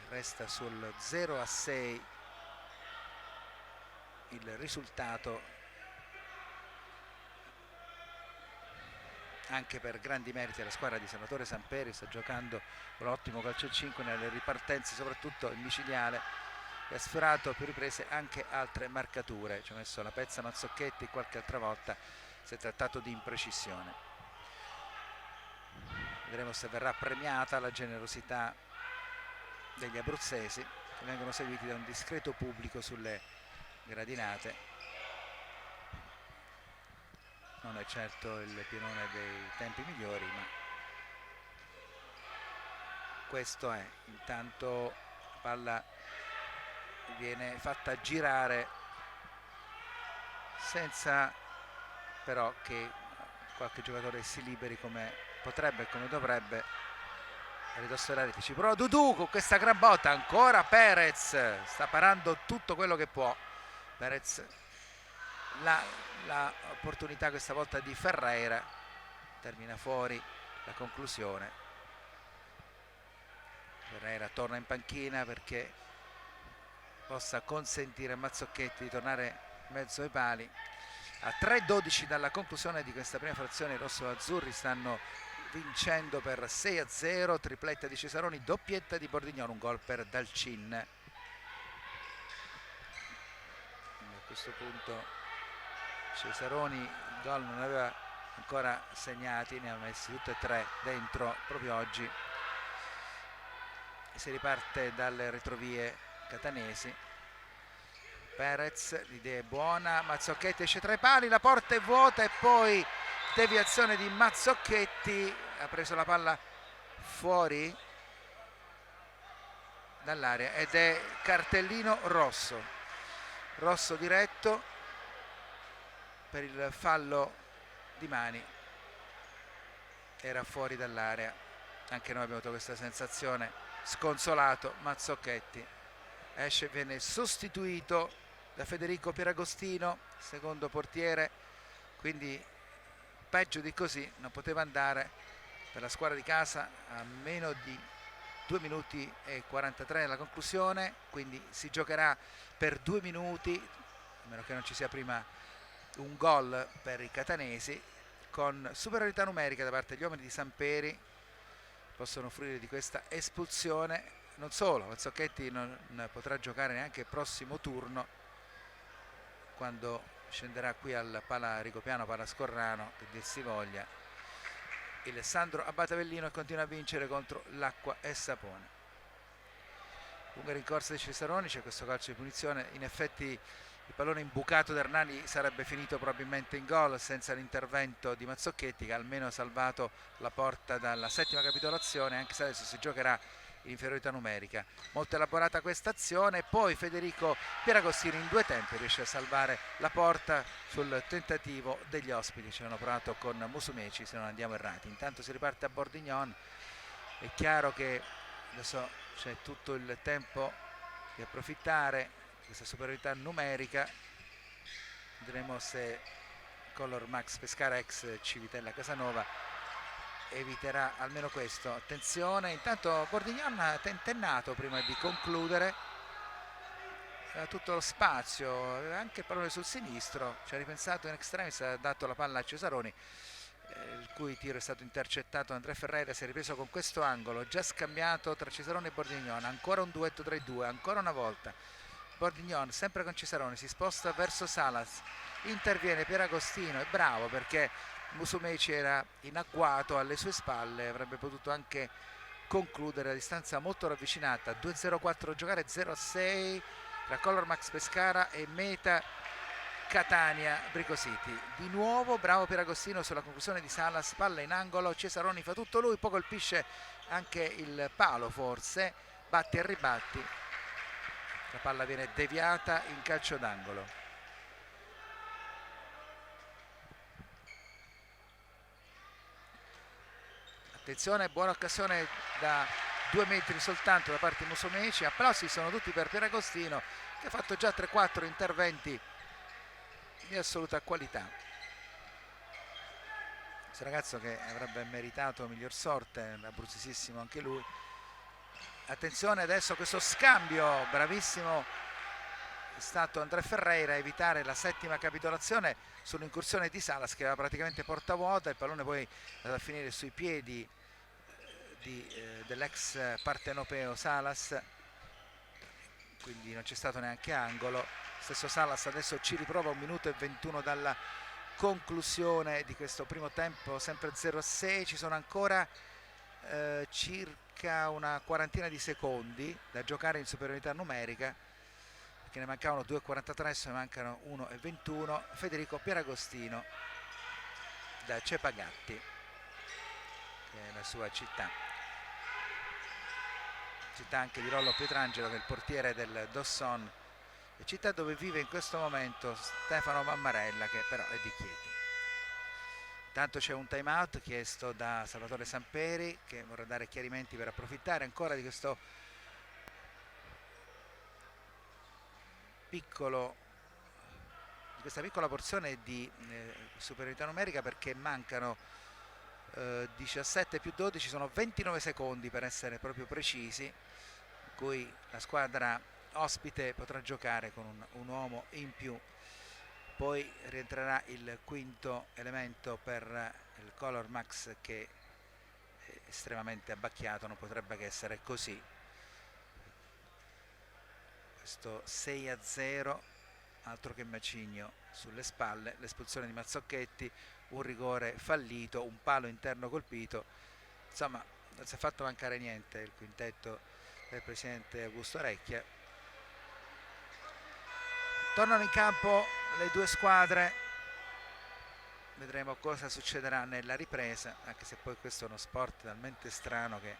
Resta sul 0-6 il risultato, anche per grandi meriti della squadra di Salvatore Samperi. Sta giocando un ottimo calcio a 5 nelle ripartenze, soprattutto in micidiale, e ha sfiorato a più riprese anche altre marcature. Ci ha messo la pezza Mazzocchetti, qualche altra volta si è trattato di imprecisione. Vedremo se verrà premiata la generosità degli abruzzesi, che vengono seguiti da un discreto pubblico sulle gradinate. Non è certo il pienone dei tempi migliori, ma questo è. Intanto la palla viene fatta girare senza però che qualche giocatore si liberi come potrebbe e come dovrebbe. Ridosso della rete ci prova Dudu con questa gran botta, ancora Perez, sta parando tutto quello che può. Perez, la opportunità questa volta di Ferreira, termina fuori la conclusione. Ferreira torna in panchina perché possa consentire a Mazzocchetti di tornare in mezzo ai pali. A 3:12 dalla conclusione di questa prima frazione i rosso-azzurri stanno vincendo per 6-0, tripletta di Cesaroni, doppietta di Bordignon, un gol per Dalcin. Quindi a questo punto Cesaroni il gol non aveva ancora segnati, ne ha messi tutti e 3 dentro proprio oggi. Si riparte dalle retrovie catanesi. Perez, l'idea è buona, Mazzocchetti esce tra i pali, la porta è vuota e poi deviazione di Mazzocchetti, ha preso la palla fuori dall'area ed è cartellino rosso diretto per il fallo di mani, era fuori dall'area. Anche noi abbiamo avuto questa sensazione, sconsolato Mazzocchetti, esce, viene sostituito da Federico Pieragostino, secondo portiere, quindi peggio di così non poteva andare per la squadra di casa a meno di 2 minuti e 43 dalla conclusione, quindi si giocherà per 2 minuti, a meno che non ci sia prima un gol per i catanesi, con superiorità numerica da parte degli uomini di Samperi, possono fruire di questa espulsione. Non solo, Mazzocchetti non potrà giocare neanche il prossimo turno, quando scenderà qui al Pala Rigopiano, Pala Scorrano, che dir si voglia, il Sandro Abate Avellino, e continua a vincere contro l'Acqua e Sapone. Lunga rincorsa di Cesaroni, c'è questo calcio di punizione, in effetti il pallone imbucato da Hernani sarebbe finito probabilmente in gol senza l'intervento di Mazzocchetti, che ha almeno salvato la porta dalla settima capitolazione, anche se adesso si giocherà in inferiorità numerica. Molto elaborata questa azione, poi Federico Pieragostino in 2 tempi riesce a salvare la porta sul tentativo degli ospiti. Ci hanno provato con Musumeci, se non andiamo errati. Intanto si riparte a Bordignon, è chiaro che adesso c'è tutto il tempo di approfittare di questa superiorità numerica. Vedremo se Color Max Pescara ex Civitella Casanova eviterà almeno questo. Attenzione, intanto Bordignon ha tentennato prima di concludere, aveva tutto lo spazio, aveva anche il pallone sul sinistro, ci ha ripensato in extremis, ha dato la palla a Cesaroni, il cui tiro è stato intercettato da Andrea Ferreira. Si è ripreso con questo angolo, già scambiato tra Cesaroni e Bordignon, ancora un duetto tra i due, ancora una volta Bordignon sempre con Cesaroni, si sposta verso Salas, interviene Pieragostino, è bravo perché Musumeci era in agguato alle sue spalle, avrebbe potuto anche concludere a distanza molto ravvicinata. 2-0-4 giocare, 0-6 tra Color Max Pescara e Meta Catania Brico City. Di nuovo bravo Pieragostino sulla conclusione di Salas, palla in angolo, Cesaroni fa tutto lui, poi colpisce anche il palo, forse batti e ribatti, la palla viene deviata in calcio d'angolo. Attenzione, buona occasione da 2 metri soltanto da parte di Musumeci, applausi sono tutti per Pieragostino, che ha fatto già 3-4 interventi di assoluta qualità. Questo ragazzo che avrebbe meritato miglior sorte, abruzzesissimo anche lui. Attenzione adesso questo scambio, bravissimo è stato Andrea Ferreira a evitare la settima capitolazione sull'incursione di Salas, che aveva praticamente porta vuota, il pallone poi è andato a finire sui piedi dell'ex partenopeo Salas, quindi non c'è stato neanche angolo. Stesso Salas adesso ci riprova, 1 minuto e 21 dalla conclusione di questo primo tempo, sempre 0-6, ci sono ancora circa una quarantina di secondi da giocare in superiorità numerica, che ne mancavano 2,43, adesso ne mancano 1,21. Federico Pieragostino da Cepagatti, che è la sua città anche di Rollo Pietrangelo, che è il portiere del Dosson, città dove vive in questo momento Stefano Mammarella, che però è di Chieti. Intanto c'è un time out chiesto da Salvatore Samperi, che vorrà dare chiarimenti per approfittare ancora di questa piccola porzione di superiorità numerica, perché mancano 17 più 12, sono 29 secondi per essere proprio precisi, in cui la squadra ospite potrà giocare con un uomo in più. Poi rientrerà il quinto elemento per il Color Max, che è estremamente abbacchiato, non potrebbe che essere così. Questo 6-0, altro che macigno sulle spalle, l'espulsione di Mazzocchetti, un rigore fallito, un palo interno colpito, insomma non si è fatto mancare niente il quintetto del presidente Augusto Recchia. Tornano in campo le due squadre, vedremo cosa succederà nella ripresa, anche se poi questo è uno sport talmente strano che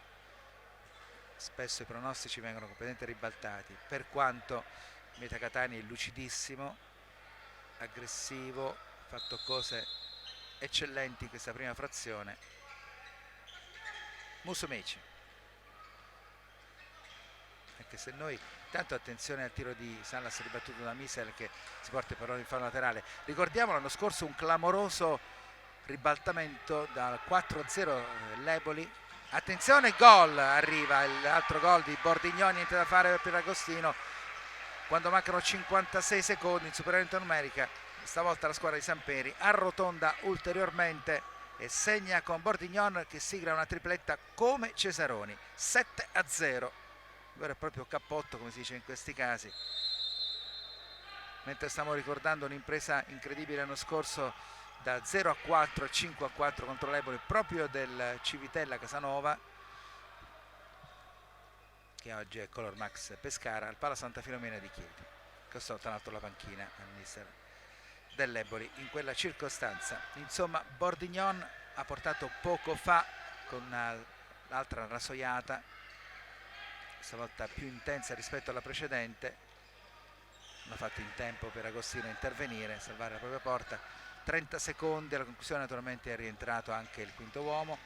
spesso i pronostici vengono completamente ribaltati, per quanto Meta Catania è lucidissimo, aggressivo, ha fatto cose eccellenti in questa prima frazione. Musumeci, anche se noi tanto attenzione al tiro di Salas ribattuto da Misel che si porta però in fallo laterale. Ricordiamo l'anno scorso un clamoroso ribaltamento dal 4-0 l'Eboli. Attenzione, gol, arriva l'altro gol di Bordignon, niente da fare per Agostino quando mancano 56 secondi in superiorità numerica. Stavolta la squadra di Samperi arrotonda ulteriormente e segna con Bordignon che sigla una tripletta come Cesaroni. 7-0, vero e proprio cappotto come si dice in questi casi, mentre stiamo ricordando un'impresa incredibile l'anno scorso da 0-4 a 5-4 contro l'Eboli proprio del Civitella Casanova, che oggi è Color Max Pescara, al Pala Santa Filomena di Chieti, che ho saltato la panchina al mister dell'Eboli in quella circostanza. Insomma, Bordignon ha portato poco fa con l'altra rasoiata, stavolta più intensa rispetto alla precedente, non ha fatto in tempo per Agostino intervenire, salvare la propria porta. 30 secondi alla conclusione, naturalmente è rientrato anche il quinto uomo.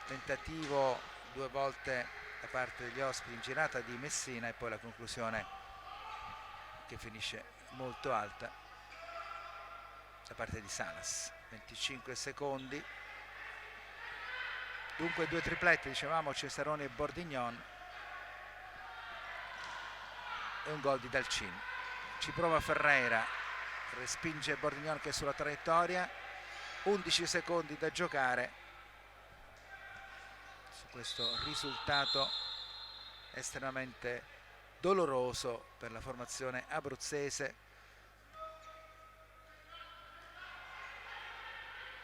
Tentativo due volte da parte degli ospiti in girata di Messina e poi la conclusione che finisce molto alta da parte di Salas. 25 secondi, dunque due triplette, dicevamo, Cesaroni e Bordignon, e un gol di Dalcin. Ci prova Ferreira, respinge Bordignon che è sulla traiettoria. 11 secondi da giocare su questo risultato estremamente doloroso per la formazione abruzzese,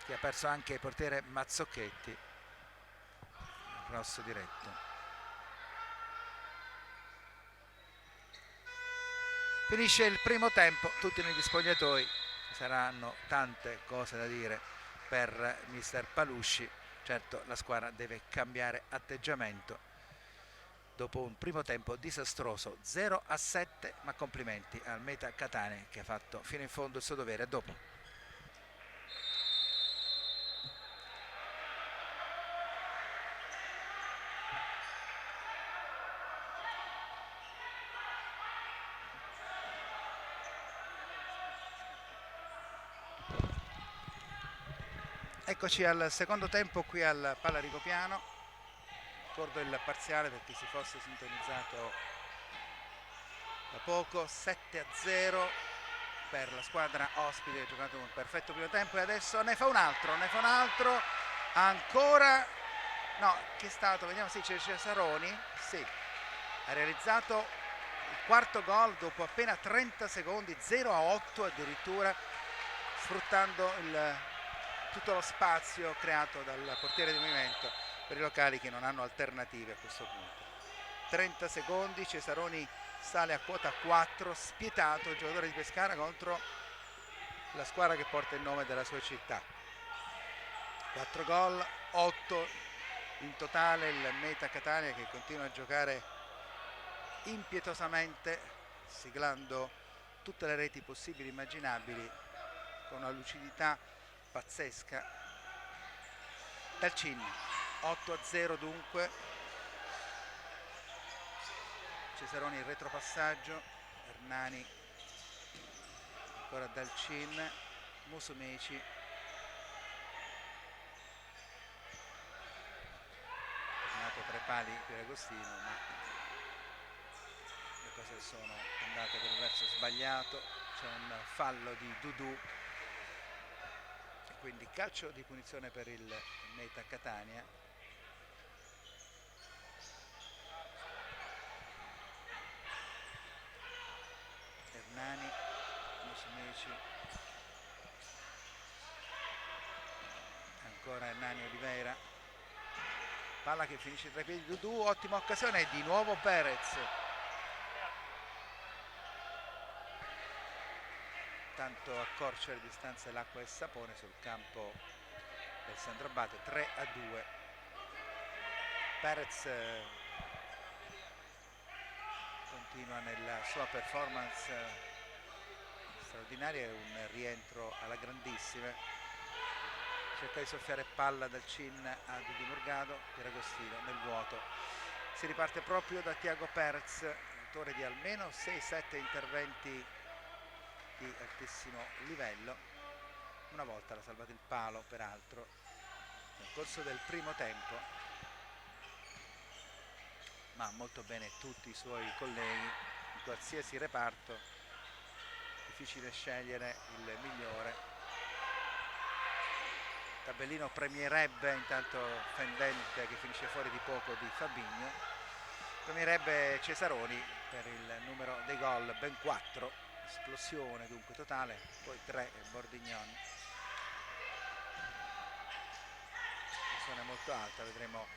che ha perso anche il portiere Mazzocchetti, rosso diretto. Finisce il primo tempo, tutti negli spogliatoi, ci saranno tante cose da dire per mister Palusci. Certo, la squadra deve cambiare atteggiamento dopo un primo tempo disastroso, 0-7, ma complimenti al Meta Catania che ha fatto fino in fondo il suo dovere. A dopo. Eccoci al secondo tempo qui al Pala Rigopiano. Ricordo il parziale per chi si fosse sintonizzato da poco: 7-0 per la squadra ospite, che ha giocato un perfetto primo tempo e adesso ne fa un altro ancora. No, chi è stato? Vediamo, sì, c'è Cesaroni, sì, ha realizzato il quarto gol dopo appena 30 secondi, 0-8 addirittura, sfruttando tutto lo spazio creato dal portiere di movimento per i locali che non hanno alternative a questo punto. 30 secondi, Cesaroni sale a quota 4, spietato il giocatore di Pescara contro la squadra che porta il nome della sua città. 4 gol, 8 in totale il Meta Catania, che continua a giocare impietosamente, siglando tutte le reti possibili e immaginabili con una lucidità pazzesca. Dalcin, 8-0 dunque. Cesaroni il retropassaggio, Hernani, ancora Dalcin, Musumeci, tornato tra i pali per Agostino, ma le cose sono andate per il verso sbagliato. C'è un fallo di Dudu, quindi calcio di punizione per il Meta Catania. Hernani, Musumeci, ancora Hernani, Oliveira, palla che finisce tra i piedi di Dudu, ottima occasione e di nuovo Perez. intanto accorcia le distanze l'acqua e sapone sul campo del Sandro Abate. 3-2. Perez continua nella sua performance straordinaria, è un rientro alla grandissima, cerca di soffiare palla dal Cin a Didi Morgado, Pieragostino nel vuoto. Si riparte proprio da Thiago Perez, autore di almeno 6-7 interventi di altissimo livello. Una volta l'ha salvato il palo, peraltro, nel corso del primo tempo, ma molto bene tutti i suoi colleghi in qualsiasi reparto. Difficile scegliere il migliore. Tabellino premierebbe intanto fendente, che finisce fuori di poco, di Fabinho. Premierebbe Cesaroni per il numero dei gol, ben 4, esplosione dunque totale, poi 3 Bordignon. Esplosione molto alta, vedremo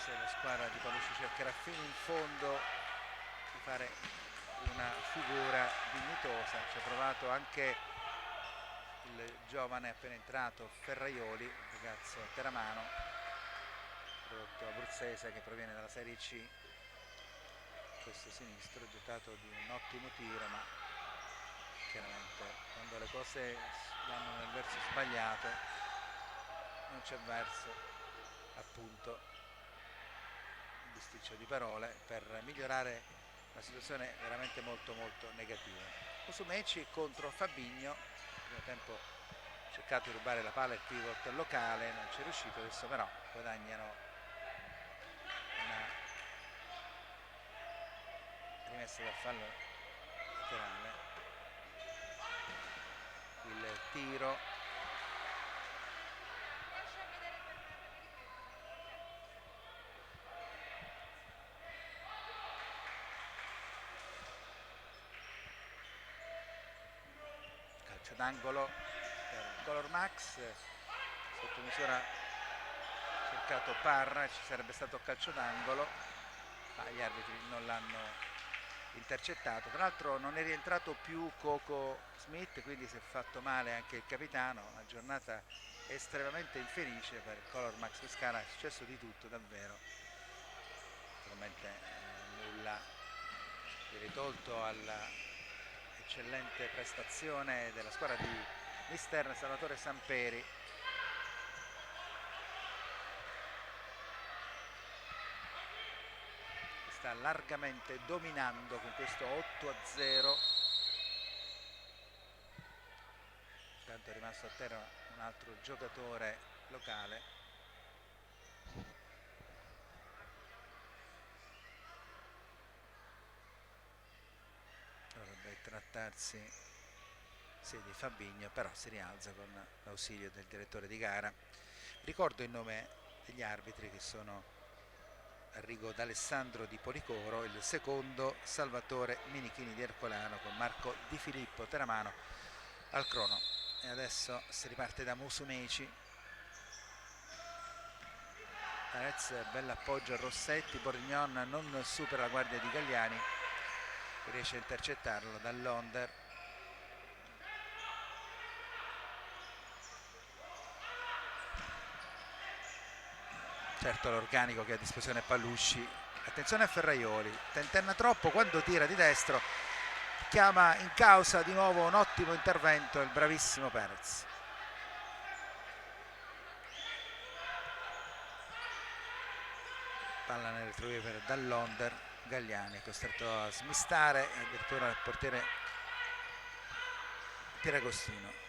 se la squadra di Paolucci cercherà fino in fondo di fare una figura dignitosa. Ci ha provato anche il giovane appena entrato Ferraioli, un ragazzo teramano, prodotto abruzzese che proviene dalla Serie C. Questo sinistro, dotato di un ottimo tiro, ma chiaramente quando le cose vanno nel verso sbagliato non c'è verso, appunto, un bisticcio di parole per migliorare una situazione veramente molto negativa. Musumeci contro Fabinho, nel primo tempo ha cercato di rubare la palla il pivot locale, non ci è riuscito, adesso però guadagnano una rimessa dal fallo laterale. Il tiro d'angolo per Color Max, sotto misura ha cercato Parra, ci sarebbe stato calcio d'angolo, ma gli arbitri non l'hanno intercettato. Tra l'altro non è rientrato più Coco Smith, quindi si è fatto male anche il capitano. Una giornata estremamente infelice per Color Max Pescara, è successo di tutto davvero, naturalmente nulla di ritolto alla eccellente prestazione della squadra di mister Salvatore Samperi. Sta largamente dominando con questo 8-0. Intanto è rimasto a terra un altro giocatore locale. Dovrebbe trattarsi di Fabinho, però si rialza con l'ausilio del direttore di gara. Ricordo il nome degli arbitri, che sono Arrigo D'Alessandro di Policoro, il secondo Salvatore Minichini di Ercolano, con Marco Di Filippo teramano al crono. E adesso si riparte da Musumeci. Perez, bell'appoggio a Rossetti, Borignon non supera la guardia di Galliani, riesce a intercettarlo dall'Onder. Certo l'organico che ha a disposizione Paolucci. Attenzione a Ferraioli, tentenna troppo quando tira di destro, chiama in causa di nuovo un ottimo intervento il bravissimo Perez. Palla nel retrovie per dall'Onder, Galliani è costretto a smistare e addirittura il portiere Pieragostino.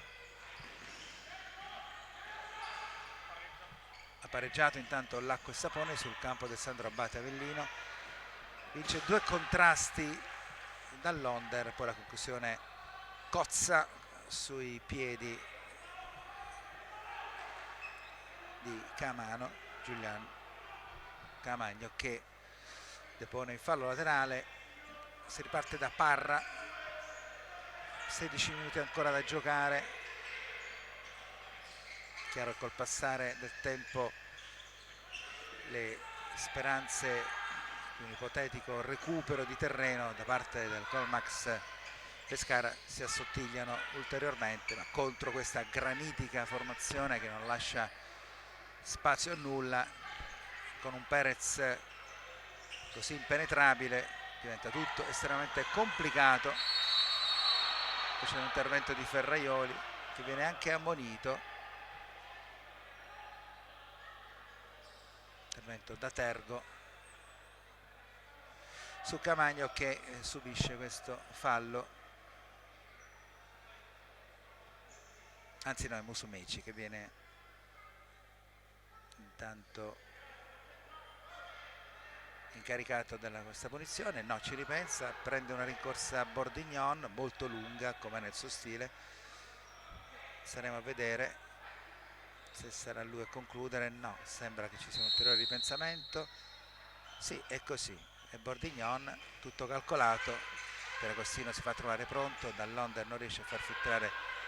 Ha pareggiato intanto l'Acqua e Sapone sul campo del Sandro Abate Avellino. Vince 2 contrasti dall'Onder, poi la conclusione cozza sui piedi di Camano, Giuliano Camagno, che depone il fallo laterale. Si riparte da Parra, 16 minuti ancora da giocare. Chiaro che col passare del tempo le speranze di un ipotetico recupero di terreno da parte del Colmax Pescara si assottigliano ulteriormente, ma contro questa granitica formazione che non lascia spazio a nulla, con un Perez così impenetrabile diventa tutto estremamente complicato. Poi c'è un intervento di Ferraioli che viene anche ammonito, intervento da Tergo su Camagno che subisce questo fallo. Anzi no, è Musumeci che viene intanto incaricato della questa punizione. No, ci ripensa, prende una rincorsa a Bordignon molto lunga come nel suo stile. Staremo a vedere se sarà lui a concludere. No, sembra che ci sia un ulteriore ripensamento. Sì, è così, è Bordignon, tutto calcolato. Peragostino si fa trovare pronto, Dall'Onder non riesce a far filtrare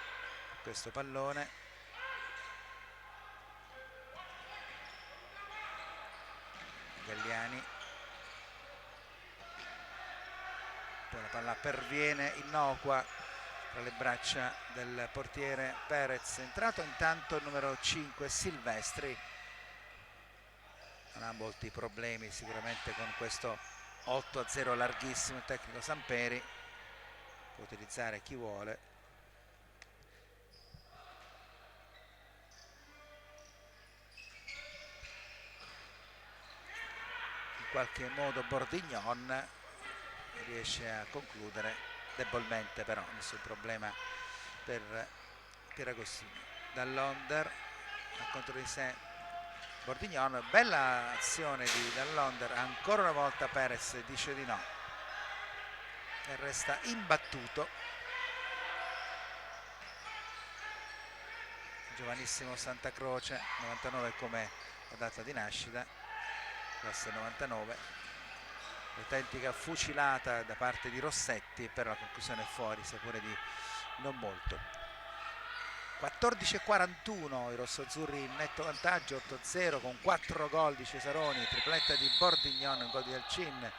questo pallone. Galliani, poi la palla perviene innocua tra le braccia del portiere Perez. Entrato intanto il numero 5 Silvestri, non ha molti problemi sicuramente con questo 8-0 larghissimo. Il tecnico Samperi può utilizzare chi vuole. In qualche modo Bordignon riesce a concludere debolmente, però nessun problema per Pieragostino. Dall'Onder a contro di sé Bordignon, bella azione di Dall'Onder, ancora una volta Perez dice di no e resta imbattuto. Giovanissimo Santa Croce, 99 come la data di nascita, classe 99. Autentica fucilata da parte di Rossetti, però la conclusione è fuori, seppure di non molto. 14:41 i rossoazzurri in netto vantaggio, 8-0 con 4 gol di Cesaroni, tripletta di Bordignon, un gol di Alcin,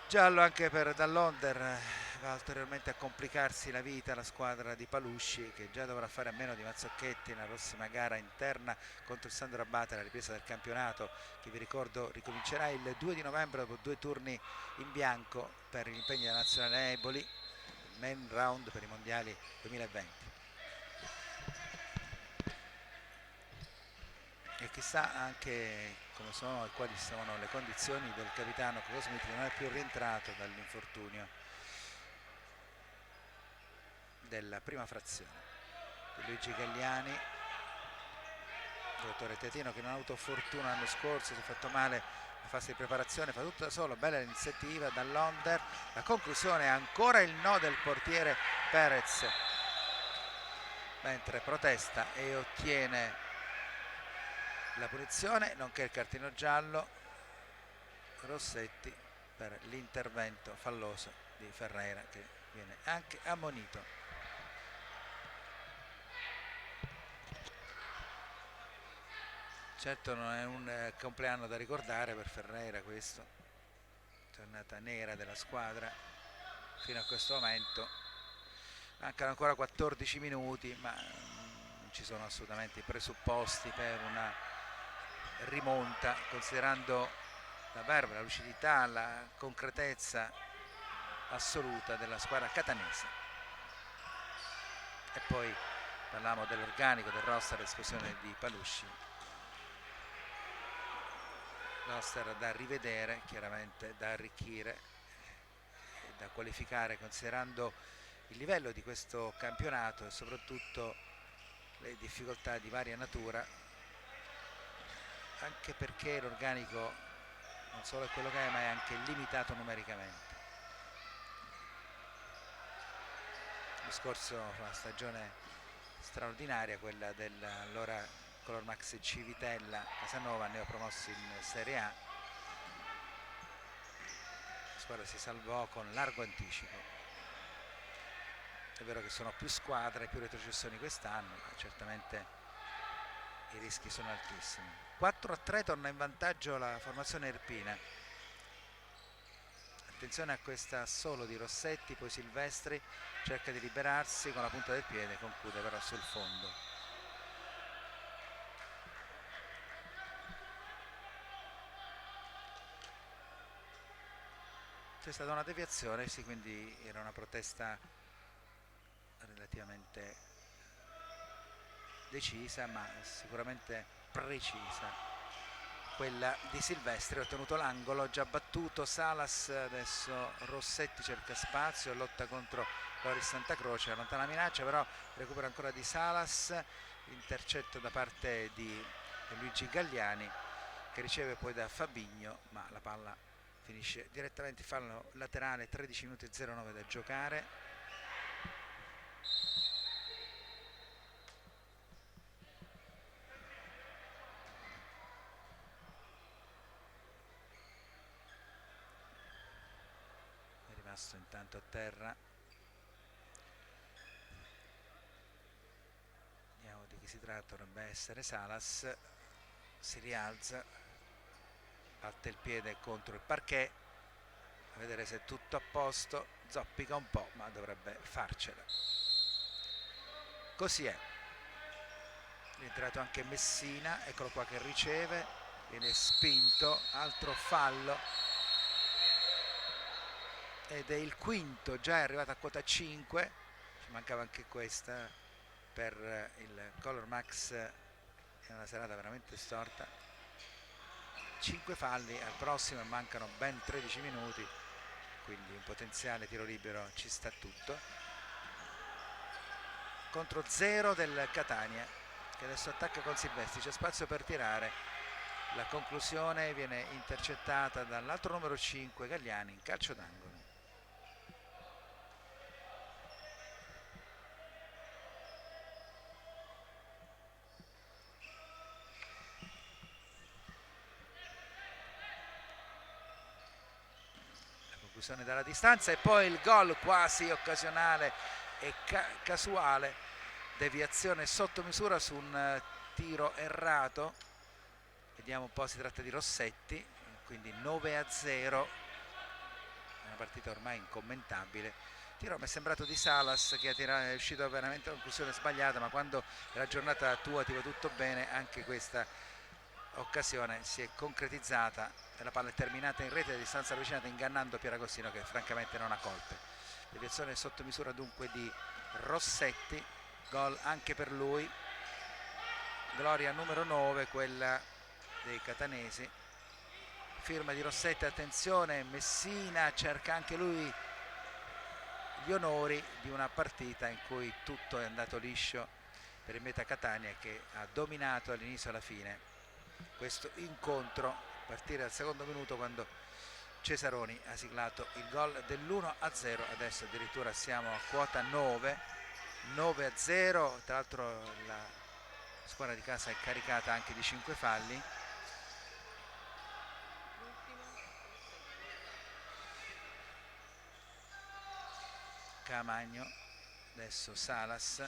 giallo anche per Dall'Onder. Va ulteriormente a complicarsi la vita la squadra di Palusci, che già dovrà fare a meno di Mazzocchetti nella prossima gara interna contro il Sandro Abate, la ripresa del campionato che vi ricordo ricomincerà il 2 di novembre dopo 2 turni in bianco per gli impegni della nazionale Eboli, il main round per i mondiali 2020. E chissà anche come sono e quali sono le condizioni del capitano Cosmiti, che non è più rientrato dall'infortunio della prima frazione. Luigi Galliani, giocatore teatino che non ha avuto fortuna l'anno scorso, si è fatto male la fase di preparazione, fa tutto da solo. Bella l'iniziativa Dall'Onder, la conclusione è ancora il no del portiere Perez, mentre protesta e ottiene la punizione nonché il cartellino giallo Rossetti per l'intervento falloso di Ferreira, che viene anche ammonito. Certo non è un compleanno da ricordare per Ferreira questo, giornata nera della squadra fino a questo momento. Mancano ancora 14 minuti, ma non ci sono assolutamente i presupposti per una rimonta, considerando la verve, la lucidità, la concretezza assoluta della squadra catanese. E poi parliamo dell'organico, del roster, l'esclusione di Palusci, roster da rivedere, chiaramente da arricchire e da qualificare, considerando il livello di questo campionato e soprattutto le difficoltà di varia natura, anche perché l'organico non solo è quello che è, ma è anche limitato numericamente. Lo scorso una stagione straordinaria, quella dell'allora Color Max Civitella Casanova, neopromossi in Serie A. La squadra si salvò con largo anticipo. È vero che sono più squadre, più retrocessioni quest'anno, ma certamente i rischi sono altissimi. 4-3 torna in vantaggio la formazione irpina. attenzione a questa solo di Rossetti, poi Silvestri cerca di liberarsi con la punta del piede, conclude però sul fondo. C'è stata una deviazione, sì, quindi era una protesta relativamente decisa ma sicuramente precisa quella di Silvestri. Ha ottenuto l'angolo, già battuto Salas, adesso Rossetti cerca spazio, lotta contro Loris Santa Croce, allontana la minaccia, però recupera ancora di Salas, intercetto da parte di Luigi Galliani che riceve poi da Fabigno, ma la palla finisce direttamente in fallo laterale. 13 minuti e 09 da giocare. Intanto a terra, vediamo di chi si tratta, dovrebbe essere Salas, si rialza, batte il piede contro il parquet, a vedere se è tutto a posto, zoppica un po' ma dovrebbe farcela. Così è, è entrato anche Messina, eccolo qua che riceve, viene spinto, altro fallo. Ed è il quinto, già è arrivato a quota 5, ci mancava anche questa per il Color Max, è una serata veramente storta. 5 falli al prossimo e mancano ben 13 minuti, quindi un potenziale tiro libero ci sta tutto. Contro 0 del Catania che adesso attacca con Silvestri, c'è spazio per tirare, la conclusione viene intercettata dall'altro numero 5 Galliani in calcio d'angolo. Dalla distanza e poi il gol quasi occasionale e casuale, deviazione sotto misura su un tiro errato. Vediamo un po', si tratta di Rossetti, quindi 9-0, una partita ormai incommentabile. Tiro mi è sembrato di Salas che è uscito veramente a conclusione sbagliata, ma quando la giornata tua ti va tutto bene anche questa occasione si è concretizzata e la palla è terminata in rete a distanza ravvicinata, ingannando Pieragostino che francamente non ha colpe. Deviazione sotto misura dunque di Rossetti, gol anche per lui, gloria numero 9 quella dei catanesi, firma di Rossetti. Attenzione, Messina cerca anche lui gli onori di una partita in cui tutto è andato liscio per il Meta Catania che ha dominato all'inizio e alla fine questo incontro, a partire dal secondo minuto quando Cesaroni ha siglato il gol dell'1-0. Adesso addirittura siamo a quota 9-0, tra l'altro la squadra di casa è caricata anche di 5 falli. Camagno, adesso Salas,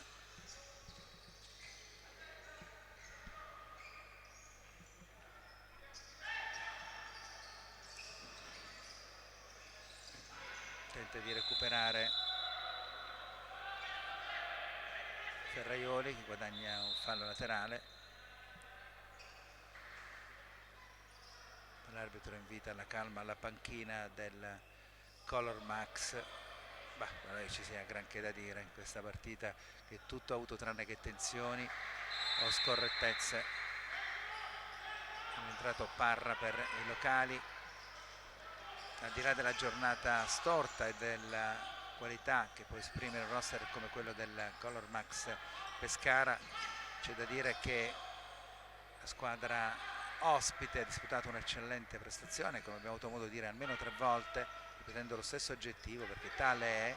tenta di recuperare Ferraioli che guadagna un fallo laterale, l'arbitro invita alla calma alla panchina del Color Max. Non è che ci sia granché da dire in questa partita, che tutto ha avuto tranne che tensioni o scorrettezze. È entrato Parra per i locali. Al di là della giornata storta e della qualità che può esprimere un roster come quello del Color Max Pescara, c'è da dire che la squadra ospite ha disputato un'eccellente prestazione, come abbiamo avuto modo di dire almeno 3 volte, ripetendo lo stesso aggettivo perché tale è,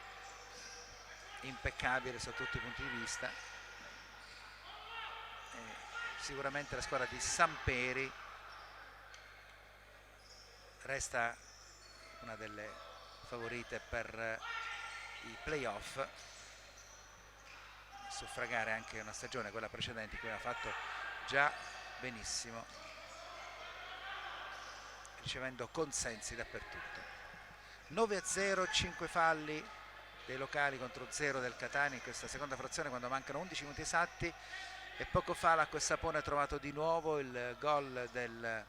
impeccabile sotto tutti i punti di vista. Sicuramente la squadra di Samperi resta una delle favorite per i playoff, suffragare anche una stagione, quella precedente, che aveva fatto già benissimo, ricevendo consensi dappertutto. 9-0, 5 falli dei locali contro 0 del Catania in questa seconda frazione quando mancano 11 minuti esatti, e poco fa l'Acqua e Sapone ha trovato di nuovo il gol del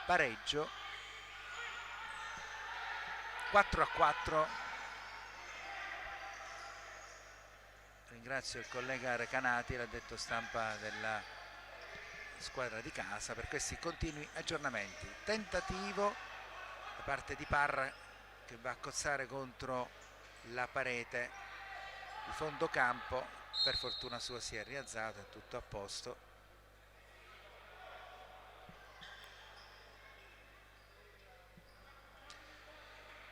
pareggio. 4-4. Ringrazio il collega Recanati, l'addetto stampa della squadra di casa, per questi continui aggiornamenti. Tentativo da parte di Parra che va a cozzare contro la parete di fondo campo, per fortuna sua si è rialzato, è tutto a posto.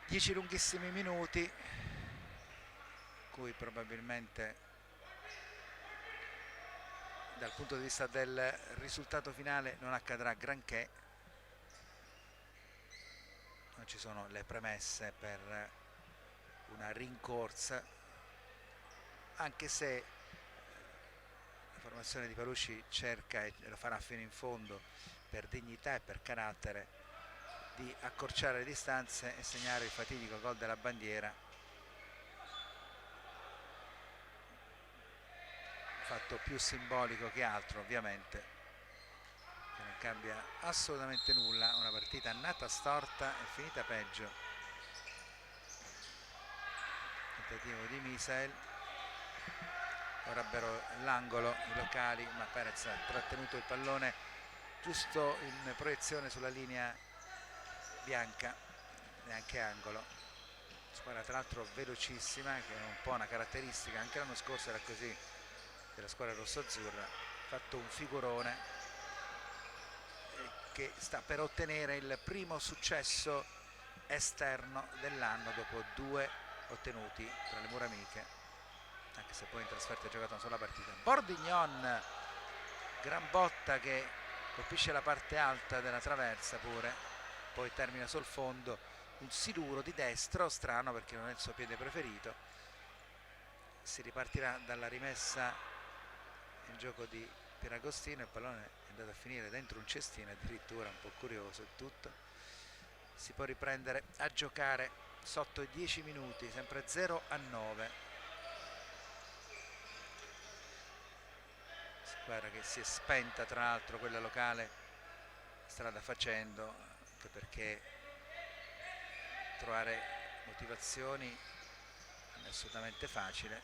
Dieci lunghissimi minuti, cui probabilmente dal punto di vista del risultato finale non accadrà granché, non ci sono le premesse per una rincorsa, anche se la formazione di Palucci cerca, e lo farà fino in fondo per dignità e per carattere, di accorciare le distanze e segnare il fatidico gol della bandiera, fatto più simbolico che altro ovviamente, che non cambia assolutamente nulla. Una partita nata storta e finita peggio. Tentativo di Misael, vorrebbero l'angolo i locali, ma Perez ha trattenuto il pallone giusto in proiezione sulla linea bianca, neanche angolo. Squadra tra l'altro velocissima, che è un po' una caratteristica, anche l'anno scorso era così, della squadra rossoazzurra. Fatto un figurone che sta per ottenere il primo successo esterno dell'anno dopo 2 ottenuti tra le mura amiche, anche se poi in trasferta ha giocato una sola partita. Bordignon, gran botta che colpisce la parte alta della traversa pure, poi termina sul fondo, un siluro di destro, strano perché non è il suo piede preferito. Si ripartirà dalla rimessa in gioco di Pieragostino, il pallone è andato a finire dentro un cestino addirittura, un po' curioso il tutto. Si può riprendere a giocare sotto i 10 minuti, sempre 0-9. Squadra che si è spenta, tra l'altro quella locale strada facendo, anche perché trovare motivazioni non è assolutamente facile.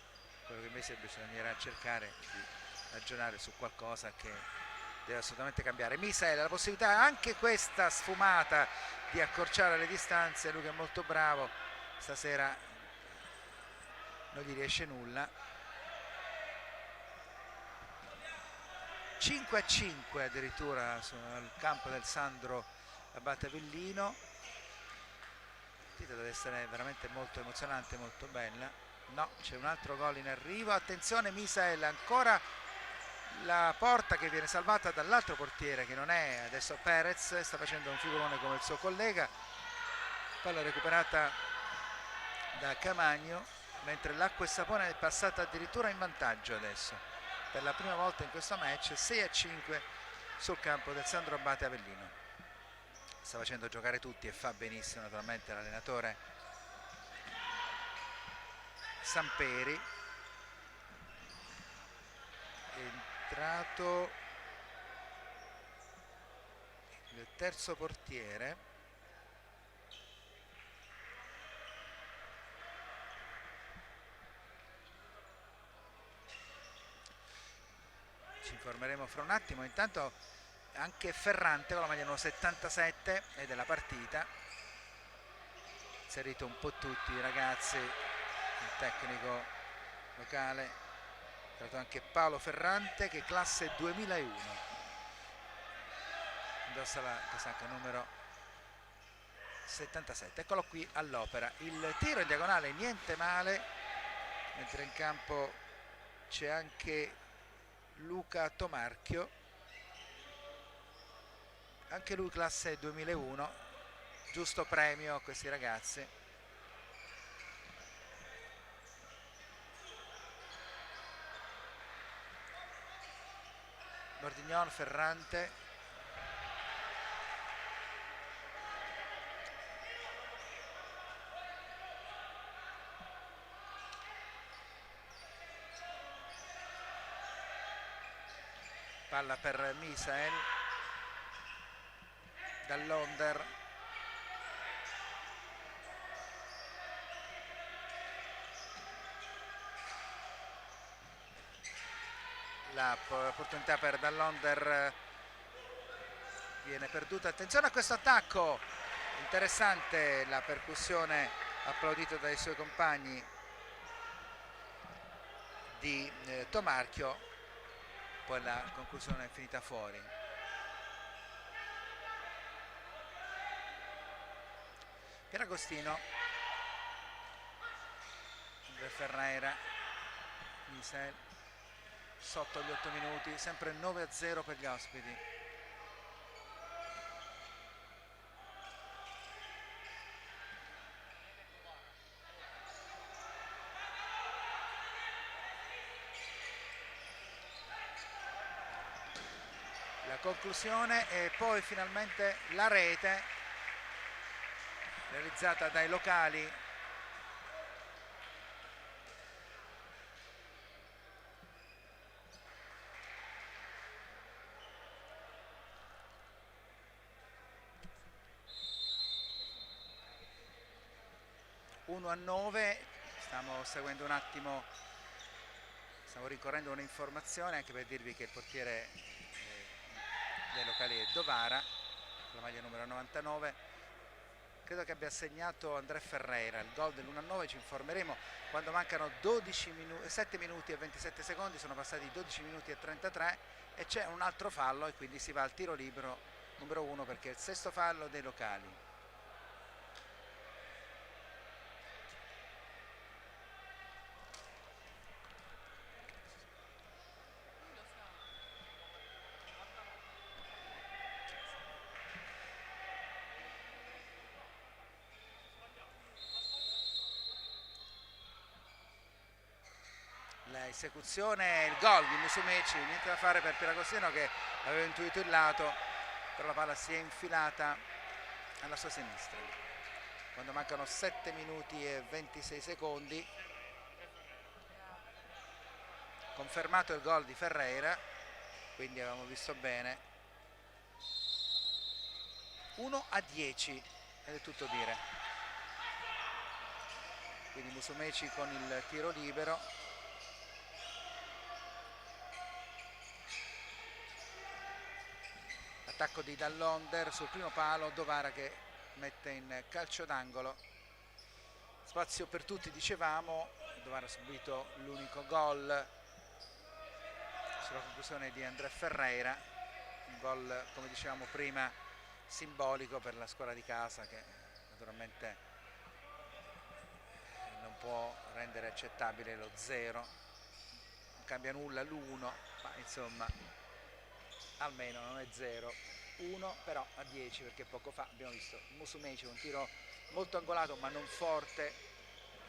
Quello che invece bisognerà cercare di ragionare su qualcosa che deve assolutamente cambiare. Misael ha la possibilità, anche questa sfumata, di accorciare le distanze. Lui che è molto bravo, stasera non gli riesce nulla. 5-5 addirittura sul campo del Sandro Abate Avellino. La partita deve essere veramente molto emozionante, molto bella. No, c'è un altro gol in arrivo. Attenzione, Misael, ancora la porta che viene salvata dall'altro portiere, che non è adesso Perez, sta facendo un figurone come il suo collega. Palla recuperata da Camagno, mentre l'Acqua e Sapone è passata addirittura in vantaggio adesso per la prima volta in questo match, 6-5 sul campo del Sandro Abate Avellino. Sta facendo giocare tutti e fa benissimo naturalmente l'allenatore Samperi. È entrato il terzo portiere, ci informeremo fra un attimo. Intanto anche Ferrante con la maglia numero 77 è della partita, inserito un po' tutti i ragazzi, il tecnico locale, tra l'altro anche Paolo Ferrante che è classe 2001, indossa la casacca numero 77. Eccolo qui all'opera, il tiro in diagonale niente male, mentre in campo c'è anche Luca Tomarchio, anche lui classe 2001, giusto premio a questi ragazzi. Bordignon, Ferrante, palla per Misael, Dall'Onder, l'opportunità per Dall'Onder viene perduta. Attenzione a questo attacco, interessante la percussione applaudita dai suoi compagni di Tomarchio, poi la conclusione è finita fuori. Pieragostino, Andrea Ferreira, Misael, sotto gli 8 minuti, sempre 9-0 per gli ospiti. La conclusione e poi finalmente la rete realizzata dai locali. Uno a 9, stiamo seguendo un attimo, stiamo rincorrendo un'informazione anche per dirvi che il portiere dei locali è Dovara, con la maglia numero 99, credo che abbia segnato Andrea Ferreira, il gol dell'1 a 9, ci informeremo quando mancano 7 minuti e 27 secondi, sono passati 12 minuti e 33 e c'è un altro fallo e quindi si va al tiro libero numero 1 perché è il sesto fallo dei locali. Esecuzione, il gol di Musumeci, niente da fare per Pieragostino che aveva intuito il lato, però la palla si è infilata alla sua sinistra. Quando mancano 7 minuti e 26 secondi, confermato il gol di Ferreira, quindi avevamo visto bene. 1 a 10 ed è tutto dire. Quindi Musumeci con il tiro libero. Attacco di Dall'Onder sul primo palo, Dovara che mette in calcio d'angolo, spazio per tutti dicevamo, Dovara ha subito l'unico gol sulla conclusione di Andrea Ferreira, un gol come dicevamo prima simbolico per la squadra di casa che naturalmente non può rendere accettabile lo 0, non cambia nulla l'1, ma insomma almeno non è 0-1, però a 10 perché poco fa abbiamo visto Musumeci un tiro molto angolato ma non forte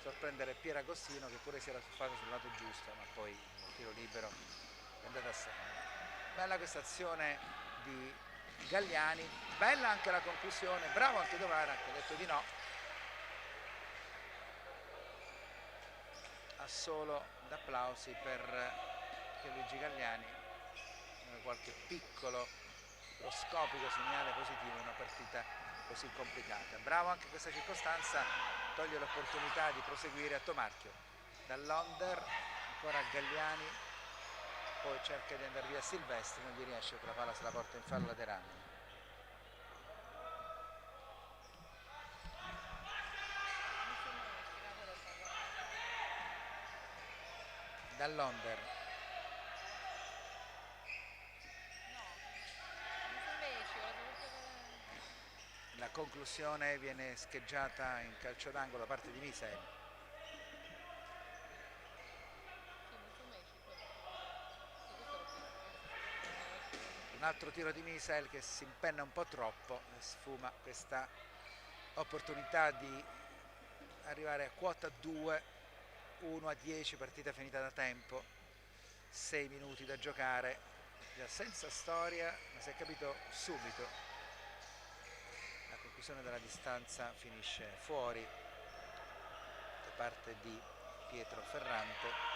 sorprendere Pieragostino che pure si era tuffato sul lato giusto, ma poi il tiro libero è andato a segno. Bella questa azione di Galliani, bella anche la conclusione, bravo anche Dovara che ha detto di no, ha solo d'applausi per Pierluigi Galliani, qualche piccolo microscopico segnale positivo in una partita così complicata. Bravo anche questa circostanza, toglie l'opportunità di proseguire a Tomarchio. Dall'Onder ancora Galliani, poi cerca di andare via Silvestri, non gli riesce, con la palla se la porta in fallo laterale. Dall'Onder, la conclusione viene scheggiata in calcio d'angolo da parte di Misael. Un altro tiro di Misael che si impenna un po' troppo e sfuma questa opportunità di arrivare a quota 2, 1 a 10, partita finita da tempo, 6 minuti da giocare, già senza storia, ma si è capito subito. La conclusione della distanza finisce fuori da parte di Pietro Ferrante.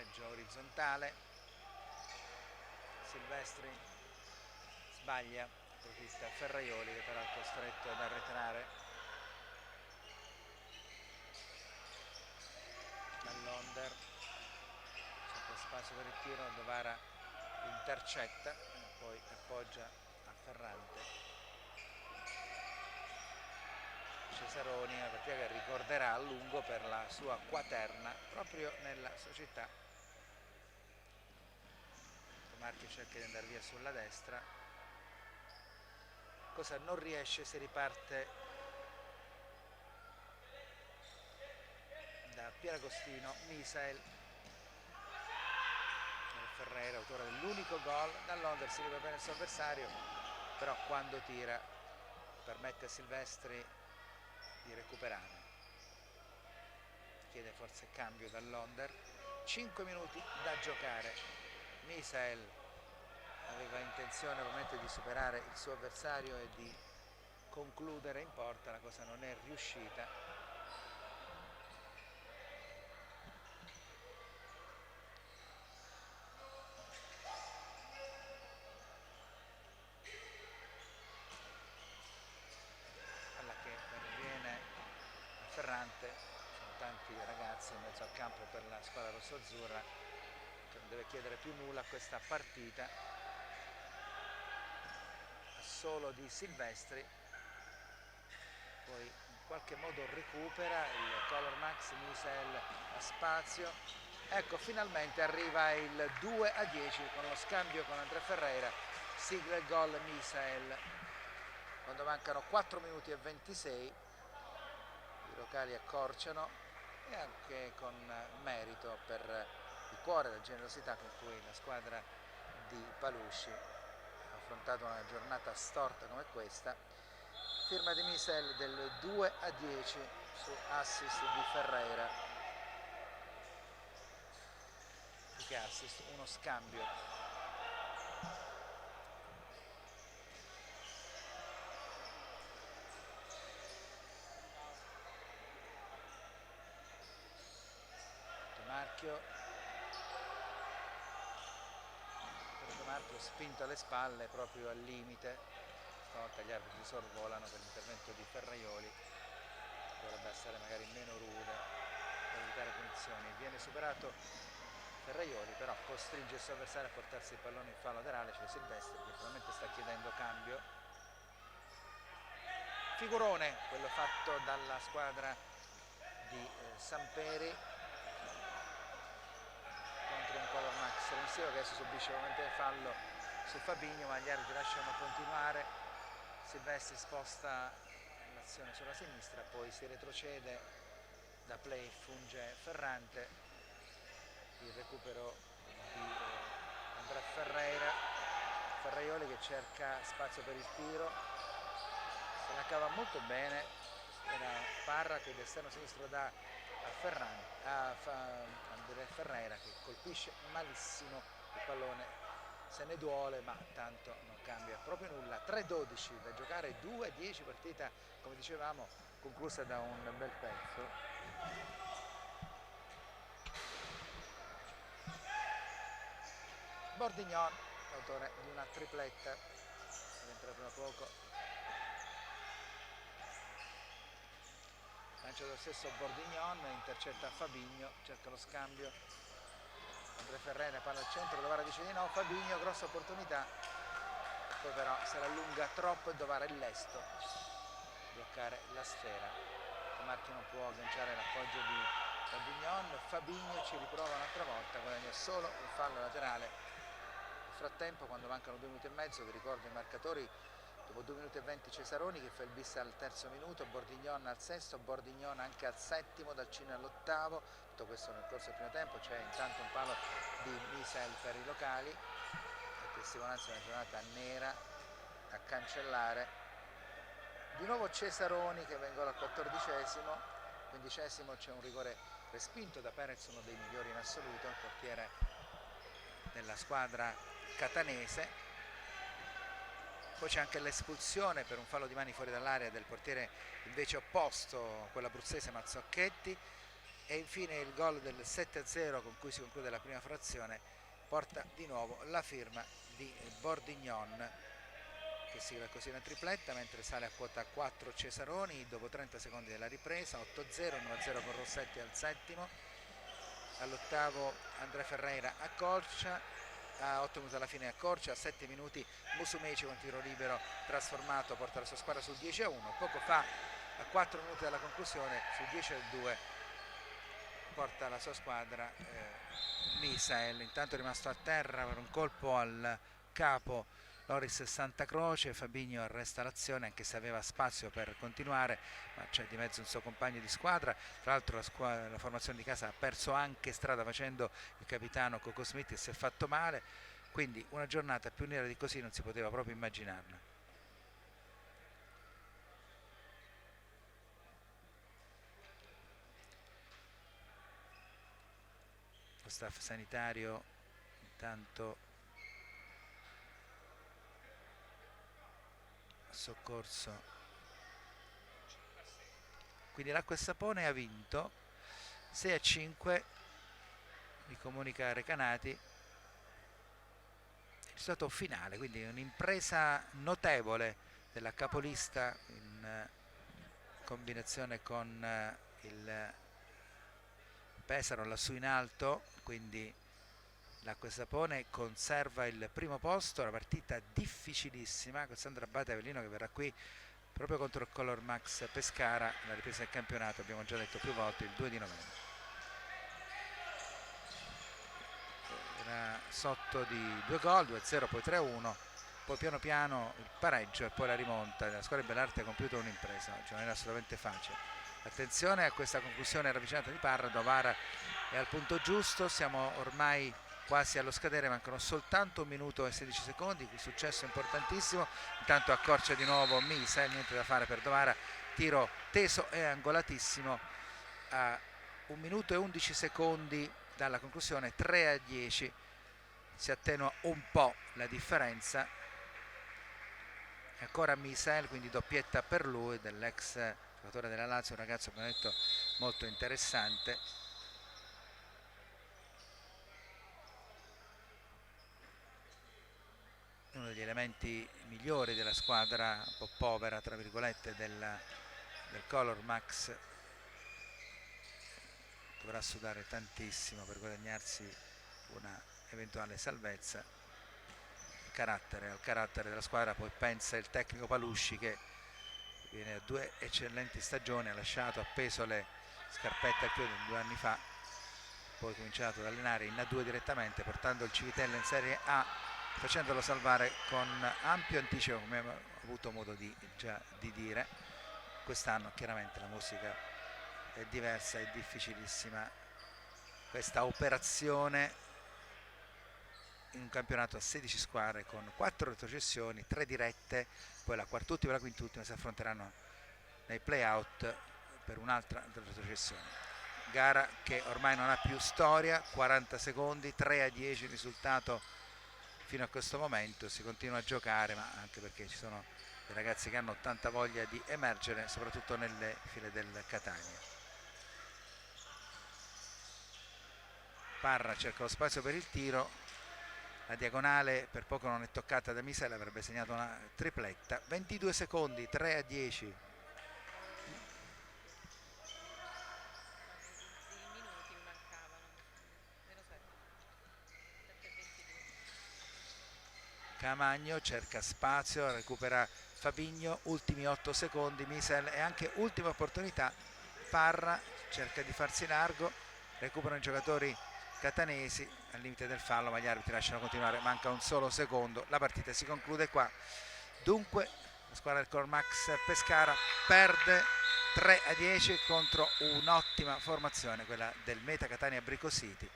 passaggio orizzontale, Silvestri sbaglia, approfitta Ferraioli che però è costretto ad arretrare. Dall'Onder c'è spazio per il tiro, Novara intercetta, poi appoggia a Ferrante. Cesaroni, una partita che ricorderà a lungo per la sua quaterna proprio nella società. Marchi cerca di andare via sulla destra, cosa non riesce, si riparte da Pieragostino. Misael, Ferreira, autore dell'unico gol. Dall'Onder si riparte bene il suo avversario, però quando tira permette a Silvestri di recuperare, chiede forse cambio dall'Onder. 5 minuti da giocare. Misael aveva intenzione ovviamente di superare il suo avversario e di concludere in porta, la cosa non è riuscita. Palla che perviene a Ferrante, sono tanti ragazzi in mezzo al campo per la squadra rossoazzurra che non deve chiedere più nulla a questa partita, a solo di Silvestri, poi in qualche modo recupera il Color Max. Misael a spazio, ecco finalmente arriva il 2-10 con lo scambio con Andrea Ferreira, sigla il gol Misael quando mancano 4 minuti e 26. I locali accorciano e anche con merito per il cuore e la generosità con cui la squadra di Palusci ha affrontato una giornata storta come questa. Firma di Misael del 2-10 su assist di Ferreira. Più che assist, uno scambio. Marchio spinto alle spalle proprio al limite, stavolta gli arbitri sorvolano per l'intervento di Ferraioli, dovrebbe essere magari meno rude per evitare punizioni. Viene superato Ferraioli, però costringe il suo avversario a portarsi il pallone in fallo laterale, cioè Silvestri, che probabilmente sta chiedendo cambio. Figurone quello fatto dalla squadra di Samperi contro un Color Max Rensivo che adesso subisce ovviamente il fallo su Fabinho, ma gli arbitri lasciano continuare. Silvestri sposta l'azione sulla sinistra, poi si retrocede, da play funge Ferrante, il recupero di Andrea Ferreira. Ferraioli che cerca spazio per il tiro, se la cava molto bene, era Parra che d'esterno sinistro dà a Andrea Ferreira che colpisce malissimo il pallone, se ne duole ma tanto non cambia proprio nulla. 3-12 da giocare, 2-10, partita come dicevamo conclusa da un bel pezzo. Bordignon, autore di una tripletta, è entrato da poco, lancia lo stesso Bordignon, intercetta Fabinho, cerca lo scambio. Andrea Ferreira palla al centro, Dovara dice di no, Fabinho, grossa opportunità, poi però se la allunga troppo e Dovara è lesto bloccare la sfera. Marchi non può agganciare l'appoggio di Bordignon, Fabinho ci riprova un'altra volta, guadagna solo un fallo laterale. Nel frattempo, quando mancano 2 minuti e mezzo, vi ricordo i marcatori: dopo 2 minuti e 20 Cesaroni che fa il bis al terzo minuto, Bordignon al sesto, Bordignon anche al settimo, dal Cino all'8. Tutto questo nel corso del primo tempo. C'è intanto un palo di Misael per i locali, a testimonianza di una giornata nera a cancellare. Di nuovo Cesaroni che va in gol al 14esimo, 15esimo c'è un rigore respinto da Perez, uno dei migliori in assoluto, il portiere della squadra catanese. Poi c'è anche l'espulsione per un fallo di mani fuori dall'area del portiere invece opposto, quello abruzzese Mazzocchetti. e infine il gol del 7-0 con cui si conclude la prima frazione porta di nuovo la firma di Bordignon, che sigla così la tripletta, mentre sale a quota 4 Cesaroni dopo 30 secondi della ripresa. 8-0, 1-0 con Rossetti al settimo. All'ottavo Andrea Ferreira a Corcia, a 8 minuti alla fine a Corcia, a 7 minuti Musumeci con tiro libero trasformato porta la sua squadra sul 10-1. Poco fa, a 4 minuti dalla conclusione, sul 10-2 porta la sua squadra Misael. Intanto è rimasto a terra per un colpo al capo Loris Santa Croce. Fabinho arresta l'azione, anche se aveva spazio per continuare, ma c'è di mezzo un suo compagno di squadra. Tra l'altro la formazione di casa ha perso anche strada facendo il capitano Coco Smith, che si è fatto male, quindi una giornata più nera di così non si poteva proprio immaginarla. Lo staff sanitario intanto soccorso. Quindi l'Acqua e Sapone ha vinto 6-5, mi comunica Recanati, il risultato finale, quindi un'impresa notevole della capolista in combinazione con il Pesaro lassù in alto. Quindi l'Acqua e Sapone conserva il primo posto. La partita difficilissima con Sandra Abate Avellino, che verrà qui proprio contro il Color Max Pescara, la ripresa del campionato, abbiamo già detto più volte, il 2 di novembre. Era sotto di 2 gol, 2-0, poi 3-1, poi piano piano il pareggio e poi la rimonta. La squadra di Bellarte ha compiuto un'impresa, cioè non era assolutamente facile. Attenzione a questa conclusione ravvicinata di Parra. Novara è al punto giusto, siamo ormai quasi allo scadere, mancano soltanto 1 minuto e 16 secondi, successo importantissimo. Intanto accorcia di nuovo Misa, niente da fare per Novara, tiro teso e angolatissimo a 1 minuto e 11 secondi dalla conclusione. 3-10, si attenua un po' la differenza. Ancora Misael, quindi doppietta per lui, dell'ex giocatore della Lazio, un ragazzo, abbiamo detto, molto interessante. Uno degli elementi migliori della squadra, un po' povera tra virgolette, del Color Max. Dovrà sudare tantissimo per guadagnarsi una eventuale salvezza. Al carattere della squadra poi pensa il tecnico Palusci, che viene a 2 eccellenti stagioni, ha lasciato appeso le scarpette al piede 2 anni fa, poi ha cominciato ad allenare in A2 direttamente, portando il Civitella in Serie A, facendolo salvare con ampio anticipo, come ho avuto modo già di dire. Quest'anno chiaramente la musica è diversa, è difficilissima questa operazione in un campionato a 16 squadre con 4 retrocessioni, 3 dirette, poi la quart'ultima e la quint'ultima si affronteranno nei play-out per un'altra retrocessione. Gara che ormai non ha più storia, 40 secondi, 3-10 il risultato fino a questo momento. Si continua a giocare, ma anche perché ci sono dei ragazzi che hanno tanta voglia di emergere, soprattutto nelle file del Catania. Parra cerca lo spazio per il tiro, la diagonale per poco non è toccata da Misel, avrebbe segnato una tripletta. 22 secondi, 3-10. Camagno cerca spazio, recupera Fabinho, ultimi 8 secondi, Misel, e anche ultima opportunità. Parra cerca di farsi largo, recuperano i giocatori catanesi al limite del fallo, ma gli arbitri lasciano continuare, manca un solo secondo, la partita si conclude qua. Dunque la squadra del Color Max Pescara perde 3-10 contro un'ottima formazione, quella del Meta Catania Brico City.